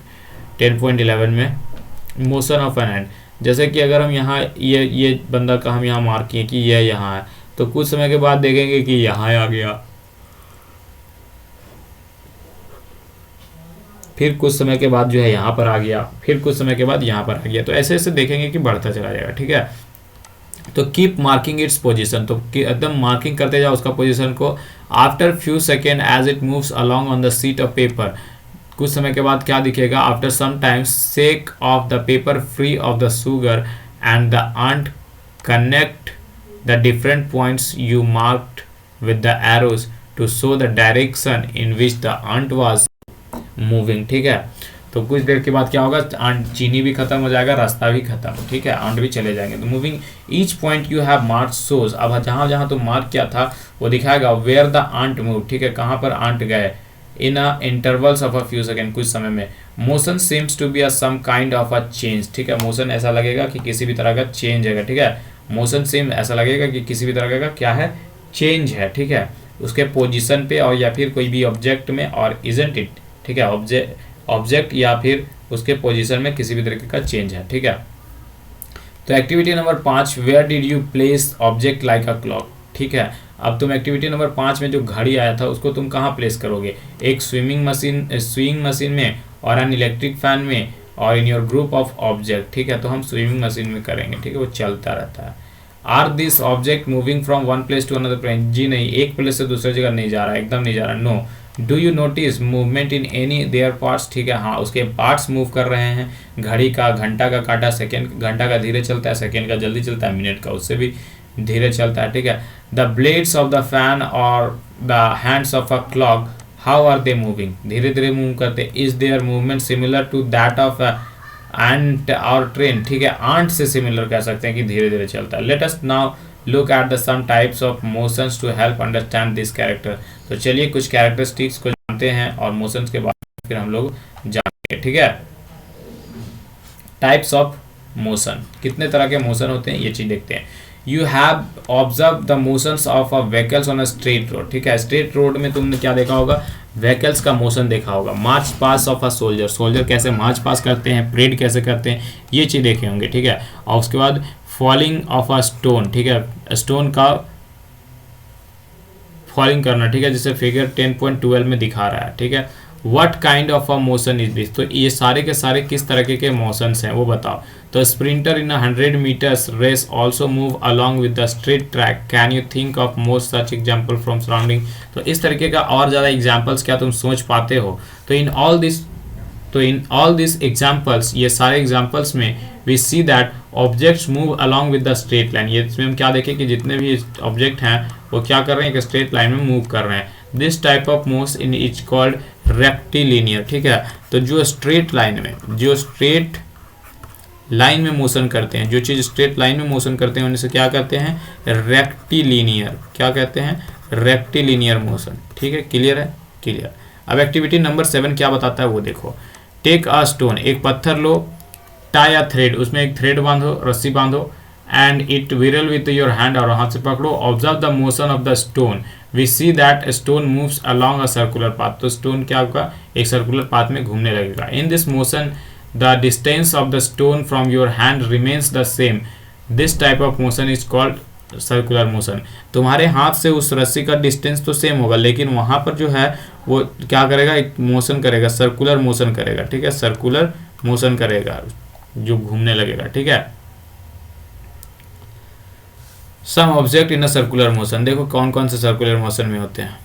10.11 में मोशन ऑफ एन एंड, जैसे कि अगर हम यहाँ ये बंदा का हम यहाँ मार्क किए कि ये यहाँ है, तो कुछ समय के बाद देखेंगे कि यहाँ आ गया, फिर कुछ समय के बाद जो है यहाँ पर आ गया, फिर कुछ समय के बाद यहाँ पर आ गया। तो ऐसे ऐसे देखेंगे कि बढ़ता चला जाएगा, ठीक है। तो कीप मार्किंग इट्स पोजीशन, तो एकदम मार्किंग करते जाओ उसका पोजीशन को। After few second as it moves along on the sheet of paper, कुछ समय के बाद क्या दिखेगा, after some times shake off the paper free of the sugar and the ant connect the different points you marked with the arrows to show the direction in which the ant was moving, ठीक है। तो कुछ देर के बाद क्या होगा, aunt चीनी भी खत्म हो जाएगा, रास्ता भी खत्म, ठीक है, आंट भी चले जाएंगे। तो moving each point you have mark shows, अब जहाँ जहाँ तुम मार्क किया था वो दिखाएगा वेयर द आंट मूव, ठीक है, कहाँ पर आंट गए, in a intervals of a few second, कुछ समय में। Motion seems to be a some kind of a change, ठीक है, मोशन ऐसा लगेगा कि किसी भी तरह का चेंज है, ठीक है। मोशन सीम ऐसा लगेगा कि किसी भी तरह का क्या है, चेंज है, ठीक है, उसके पोजीशन पे और या फिर कोई भी ऑब्जेक्ट में, और इजंट इट, ठीक है, ऑब्जेक्ट या फिर उसके पोजीशन में किसी भी तरीके का चेंज है, ठीक है। तो activity number 5, where did you place object like a clock. ठीक है, अब तुम एक्टिविटी नंबर 5 में जो घड़ी आया था उसको तुम कहाँ प्लेस करोगे, एक स्विंग मशीन में और एन इलेक्ट्रिक फैन में और in your group of object. ठीक है, तो हम स्विमिंग मशीन में करेंगे। ठीक है, वो चलता रहता है। Are this object moving from one place to another place, जी नहीं, एक प्लेस से दूसरी जगह नहीं जा रहा है, एकदम नहीं जा रहा। No. Do you notice movement in any their parts. ठीक है, हाँ, उसके पार्ट्स मूव कर रहे हैं। घड़ी का, घंटा का काटा, सेकेंड, घंटा का धीरे चलता है, सेकेंड का जल्दी चलता है, मिनट का उससे भी धीरे चलता है। ठीक है, the blades of the fan और the hands of a clock, how are they moving, धीरे धीरे मूव करते। Is there movement similar to that of ant और ट्रेन। ठीक है, आंट से सिमिलर कह सकते हैं कि धीरे धीरे चलता है। Let us now look at the some types of motions to help understand this character. तो चलिए कुछ कैरेक्टरिस्टिक्स को जानते हैं और मोशंस के बारे में फिर हम लोग जानेंगे। ठीक है, टाइप्स ऑफ मोशन, कितने तरह के मोशन होते हैं ये चीज देखते हैं। You have observe the motions of a vehicles on a straight road. ठीक है, स्ट्रेट रोड में तुमने क्या देखा होगा, व्हीकल्स का मोशन देखा होगा। मार्च पास ऑफ अ सोल्जर, सोल्जर कैसे मार्च पास करते हैं, परेड कैसे करते हैं, ये चीज़ देखे होंगे। ठीक है, और उसके बाद फॉलिंग ऑफ अ स्टोन। ठीक है, स्टोन का फॉलिंग करना। ठीक है, जिसे फिगर 10.12 में दिखा रहा है। ठीक है, what kind of a motion is this, तो ये सारे के सारे किस तरह के मोशंस हैं वो बताओ। तो sprinter in 100 metres race also move along with the straight track, can you think of more such example from surrounding. तो इस तरीके का और ज़्यादा एग्जाम्पल्स क्या तुम सोच पाते हो। तो इन ऑल दिस एग्जाम्पल्स, ये सारे एग्जाम्पल्स में we see that objects move along with the straight line. ये इसमें हम क्या देखें कि जितने भी ऑब्जेक्ट हैं वो क्या कर रहे हैं, एक स्ट्रेट लाइन में मूव कर रहे हैं। This type of motion is called rectilinear. ठीक है, तो जो स्ट्रेट लाइन में मोशन करते हैं, जो चीज़ स्ट्रेट लाइन में मोशन करते हैं उन्हें क्या कहते हैं, रेक्टिलिनियर। क्या कहते हैं, रेक्टिलिनियर मोशन। ठीक है, क्लियर है, क्लियर। अब एक्टिविटी नंबर 7 क्या बताता है वो देखो। टेक अ स्टोन, एक पत्थर लो, टाई अ थ्रेड, उसमें एक थ्रेड बांधो, रस्सी बांधो, and it whirl with your hand, और हाथ से पकड़ो। Observe the motion of the stone, we see that stone moves along a circular path. तो स्टोन क्या होगा, एक सर्कुलर पाथ में घूमने लगेगा। In this motion the distance of the stone from your hand remains the same, this type of motion is called circular motion. तुम्हारे हाथ से उस रस्सी का डिस्टेंस तो सेम होगा, लेकिन वहां पर जो है वो क्या करेगा, एक मोशन करेगा, सर्कुलर मोशन करेगा। ठीक है, सर्कुलर मोशन करेगा, जो घूमने लगेगा। ठीक है, some object in a circular motion, देखो कौन कौन से सर्कुलर मोशन में होते हैं।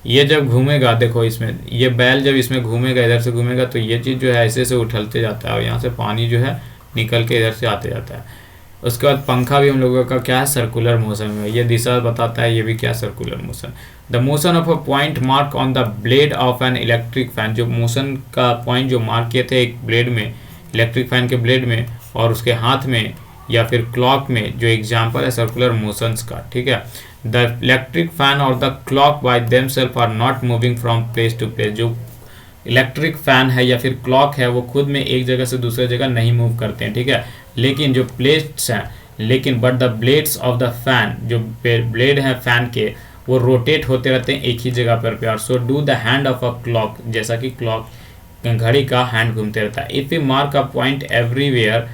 ये जब घूमेगा, देखो इसमें ये बैल जब इसमें घूमेगा, इधर से घूमेगा, तो ये चीज़ जो है ऐसे से उछलते जाता है और यहाँ से पानी जो है निकल के इधर से आते जाता है। उसके बाद पंखा भी हम लोगों का क्या है, सर्कुलर मोशन में, ये दिशा बताता है, ये भी क्या, circular motion. The motion of a point mark on the blade of an electric fan, जो मोशन का पॉइंट जो मार्क किए थे एक ब्लेड में, इलेक्ट्रिक फैन के ब्लेड में और उसके हाथ में या फिर क्लॉक में, जो एग्जाम्पल है सर्कुलर मोशंस का। ठीक है, द इलेक्ट्रिक फैन और the clock by themselves are not moving from place to place, जो इलेक्ट्रिक फैन है या फिर क्लॉक है वो खुद में एक जगह से दूसरे जगह नहीं मूव करते हैं। ठीक है, लेकिन जो प्लेट्स हैं, लेकिन but the blades of the fan, जो ब्लेड हैं फैन के, वो रोटेट होते रहते हैं एक ही जगह पर। So do the hand of a clock, जैसा कि क्लॉक घड़ी का हैंड घूमते रहता है। If you mark a point everywhere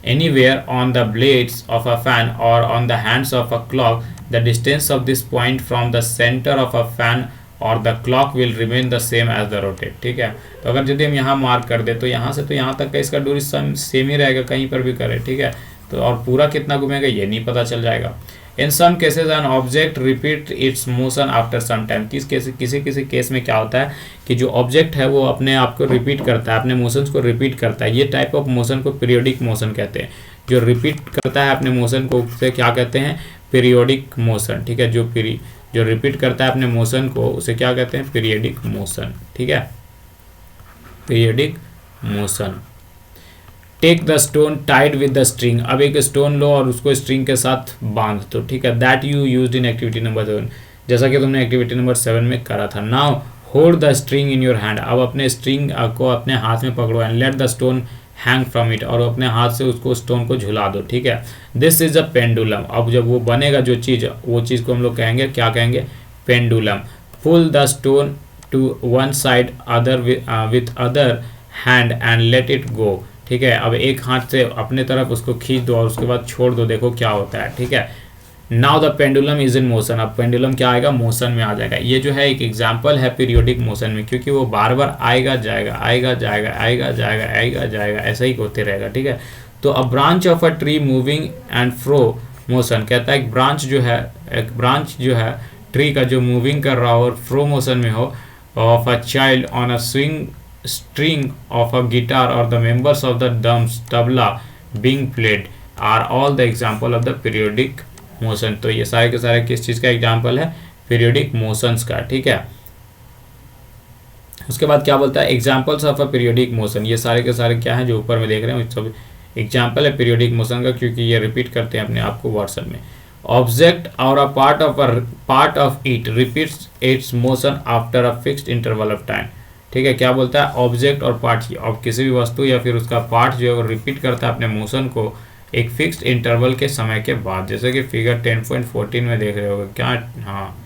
anywhere on the blades of a fan or on the hands of a clock, the distance of this point from the center of a fan or the clock will remain the same as the rotate। ठीक है, तो अगर यदि हम यहाँ mark कर दे तो यहाँ से तो यहाँ तक का इसका दूरी सेम ही रहेगा, कहीं पर भी करे। ठीक है, तो और पूरा कितना घूमेगा ये नहीं पता चल जाएगा। In some cases an object repeat its motion after some time, किसी किसी केस में क्या होता है कि जो ऑब्जेक्ट है वो अपने आप को रिपीट करता है, अपने मोशंस को रिपीट करता है। ये टाइप ऑफ मोशन को पीरियोडिक मोशन कहते हैं। जो रिपीट करता है अपने मोशन को उसे क्या कहते हैं, पीरियोडिक मोशन। ठीक है, जो रिपीट करता है अपने मोशन को उसे क्या कहते हैं, पीरियोडिक मोशन। ठीक है, periodic motion. Take the stone tied with the string, अब एक स्टोन लो और उसको स्ट्रिंग के साथ बांध दो। ठीक है, that you used in activity number 7, जैसा कि तुमने एक्टिविटी नंबर 7 में करा था। Now hold the string in your hand, अब अपने स्ट्रिंग को अपने हाथ में पकड़ो, and let the stone hang from it, और अपने हाथ से उसको स्टोन को झुला दो। ठीक है, दिस इज अ पेंडुलम, अब जब वो बनेगा जो चीज़, वो चीज़ को हम लोग कहेंगे, क्या कहेंगे, pendulum. Pull the stone to one side other with other hand and let it go, ठीक है। अब एक हाथ से अपने तरफ उसको खींच दो और उसके बाद छोड़ दो, देखो क्या होता है, ठीक है। Now the pendulum is in motion, अब पेंडुलम क्या आएगा, मोशन में आ जाएगा। ये जो है एक एग्जाम्पल है पीरियोडिक मोशन में, क्योंकि वो बार बार आएगा जाएगा आएगा जाएगा आएगा जाएगा आएगा जाएगा, ऐसा ही होते रहेगा, ठीक है। तो a branch of a tree moving and fro motion, कहता है एक ब्रांच जो है ट्री का जो मूविंग कर रहा हो और फ्रो मोशन में हो, of a child on a swing string of a guitar or the members of the drums tabla being played are all the example of the periodic motion। तो ये सारे के सारे किस चीज़ का एग्जाम्पल है, पीरियोडिक मोशंस का, ठीक है। उसके बाद क्या बोलता है, examples of a periodic motion, ये सारे के सारे क्या हैं जो ऊपर में देख रहे हैं सब एग्जाम्पल है पीरियोडिक मोशन का, क्योंकि ये रिपीट करते हैं अपने आप को वर्सन में। ऑब्जेक्ट और अ part of it repeats it's motion after a fixed interval of time, ठीक है। क्या बोलता है, ऑब्जेक्ट और पार्ट और किसी भी वस्तु या फिर उसका पार्ट जो है वो रिपीट करता है अपने मोशन को एक फिक्स्ड इंटरवल के समय के बाद, जैसे कि फिगर 10.14 में देख रहे होगे क्या, हाँ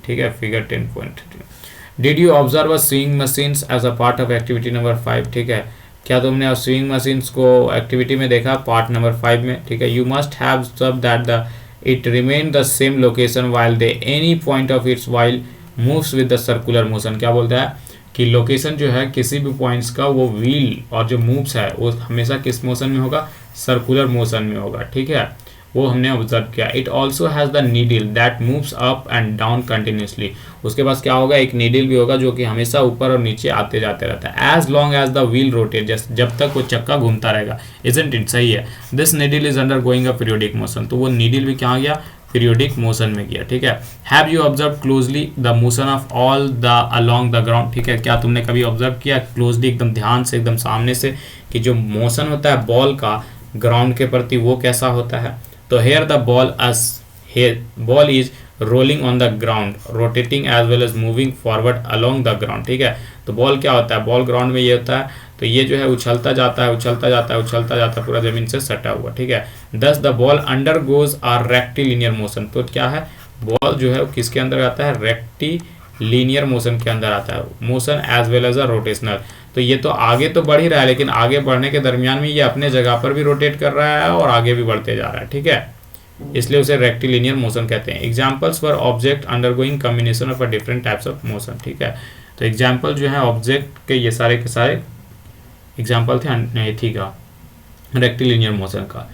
ठीक है, figure 10.13। Did you observe a swing machines as a part of activity number 5, ठीक है। क्या तुमने स्विंग मशीन्स को एक्टिविटी में देखा, पार्ट नंबर 5 में, ठीक है। You must have observed that the it remain the same location while they any point of its while moves with the circular motion. क्या बोलता है कि लोकेशन जो है किसी भी पॉइंट्स का वो व्हील और जो मूव्स है वो हमेशा किस मोशन में होगा, सर्कुलर मोशन में होगा, ठीक है। वो हमने ऑब्जर्व किया। It also has the needle that moves up and down continuously, उसके पास क्या होगा, एक नीडल भी होगा जो कि हमेशा ऊपर और नीचे आते जाते रहता है। As long as the wheel rotate, जब तक वो चक्का घूमता रहेगा, इजंट इट, सही है। This needle is under going a periodic motion, तो वो नीडल भी क्या गया, पीरियोडिक मोशन में गया, ठीक है। Have you observe closely the motion of all the along the ground, ठीक है। क्या तुमने कभी ऑब्जर्व किया क्लोजली, एकदम ध्यान से, एकदम सामने से, कि जो मोशन होता है बॉल का ग्राउंड के प्रति वो कैसा होता है। तो here the ball is rolling on the ground rotating as well as moving forward along the ground, ठीक है। तो बॉल क्या होता है, बॉल ग्राउंड में ये होता है, तो ये जो है उछलता जाता है उछलता जाता है उछलता जाता है पूरा जमीन से सटा हुआ, ठीक है। Thus the ball under goes are rectilinear motion, तो क्या है, बॉल जो है किसके अंदर आता है, रेक्टिलिनियर मोशन के अंदर आता है, motion as well as a rotational. तो ये तो आगे तो बढ़ ही रहा है, लेकिन आगे बढ़ने के दरमियान में ये अपने जगह पर भी रोटेट कर रहा है और आगे भी बढ़ते जा रहा है, ठीक है, इसलिए उसे रेक्टिलिनियर मोशन कहते हैं। Examples for object undergoing combination of different types of motion, ठीक है। तो एग्जाम्पल जो है ऑब्जेक्ट के ये सारे के सारे एग्जाम्पल थे थी का रेक्टिलिनियर मोशन का।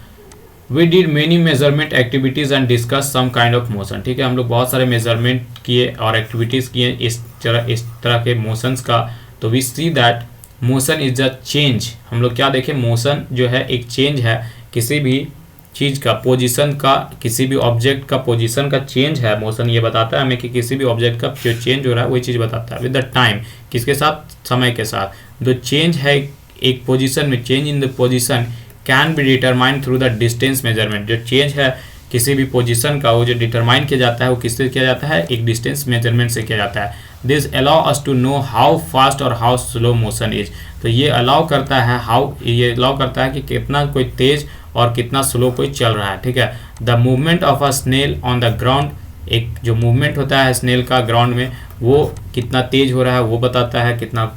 We did many measurement activities and discuss some kind of motion, ठीक है। हम लोग बहुत सारे मेजरमेंट किए और एक्टिविटीज किए इस तरह के मोशंस का। तो we see that motion is a change, हम लोग क्या देखें, मोशन जो है एक चेंज है, किसी भी चीज़ का पोजीशन का, किसी भी ऑब्जेक्ट का पोजीशन का चेंज है मोशन। ये बताता है हमें कि किसी भी ऑब्जेक्ट का जो चेंज हो रहा है वही चीज़ बताता है। विद द टाइम, किसके साथ, समय के साथ। जो चेंज है एक पोजीशन में, change in the position can be determine through the distance measurement. जो चेंज है किसी भी पोजीशन का वो जो डिटरमाइन किया जाता है वो किससे किया जाता है, एक डिस्टेंस मेजरमेंट से किया जाता है। This allow us to know how fast और हाउ स्लो मोशन इज, तो ये अलाउ करता है कि कितना कोई तेज और कितना स्लो कोई चल रहा है, ठीक है। The movement of a snail on the ground, एक जो मूवमेंट होता है स्नेल का ग्राउंड में वो कितना तेज हो रहा है वो बताता है कितना,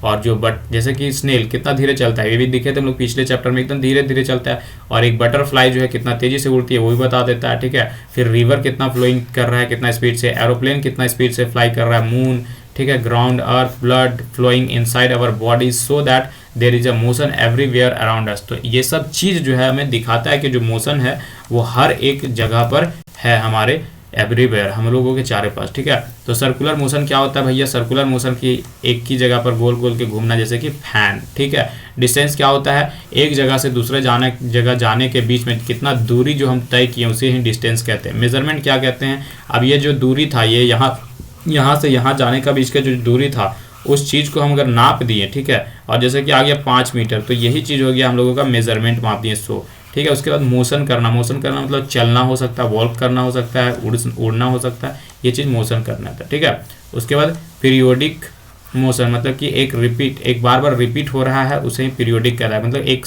और जो जैसे कि स्नेल कितना धीरे चलता है, ये भी दिखे थे हम लोग पिछले चैप्टर में, एकदम धीरे धीरे चलता है। और एक बटरफ्लाई जो है कितना तेजी से उड़ती है वो भी बता देता है, ठीक है। फिर रिवर कितना फ्लोइंग कर रहा है, कितना स्पीड से, एरोप्लेन कितना स्पीड से फ्लाई कर रहा है, मून, ठीक है, ground, earth, blood flowing inside our body so that there is a motion everywhere around us. तो ये सब चीज़ जो है हमें दिखाता है कि जो मोशन है वो हर एक जगह पर है, हमारे एवरीवेयर, हम लोगों के चारों पास, ठीक है। तो सर्कुलर मोशन क्या होता है भैया, सर्कुलर मोशन की एक ही जगह पर गोल गोल के घूमना, जैसे कि फैन, ठीक है। डिस्टेंस क्या होता है, एक जगह से दूसरे जगह जाने के बीच में कितना दूरी जो हम तय किए उसे ही डिस्टेंस कहते हैं। मेजरमेंट क्या कहते हैं, अब ये जो दूरी था, ये यहाँ से यहाँ जाने का बीच का जो दूरी था उस चीज़ को हम अगर नाप दिए, ठीक है, और जैसे कि आ गया 5 मीटर, तो यही चीज़ हो गया हम लोगों का मेजरमेंट, माप दिए 100, ठीक है। उसके बाद मोशन करना मतलब चलना हो सकता है, वॉक करना हो सकता है, उड़ना हो सकता है, ये चीज़ मोशन करना था, ठीक है। उसके बाद पीरियोडिक मोशन मतलब कि एक बार बार रिपीट हो रहा है, उसे ही पीरियोडिक कह रहा है, मतलब एक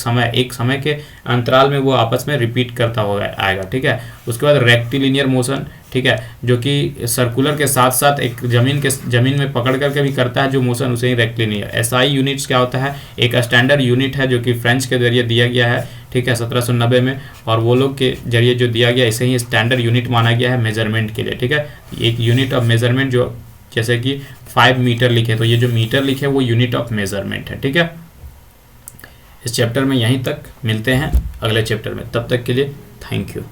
समय के अंतराल में वो आपस में रिपीट करता होगा आएगा, ठीक है। उसके बाद रेक्टिलिनियर मोशन, ठीक है, जो कि सर्कुलर के साथ साथ एक जमीन में पकड़ करके भी करता है जो मोशन, उसे ही रेक्टिलिनियर। एसआई यूनिट्स क्या होता है, एक स्टैंडर्ड यूनिट है जो कि फ्रेंच के जरिए दिया गया है, ठीक है, 1790 में, और वो लोग के जरिए जो दिया गया, इसे ही स्टैंडर्ड यूनिट माना गया है मेजरमेंट के लिए, ठीक है। एक यूनिट ऑफ मेजरमेंट जो जैसे कि 5 मीटर लिखे, तो ये जो मीटर लिखे वो यूनिट ऑफ मेजरमेंट है, ठीक है। इस चैप्टर में यहीं तक, मिलते हैं अगले चैप्टर में, तब तक के लिए थैंक यू।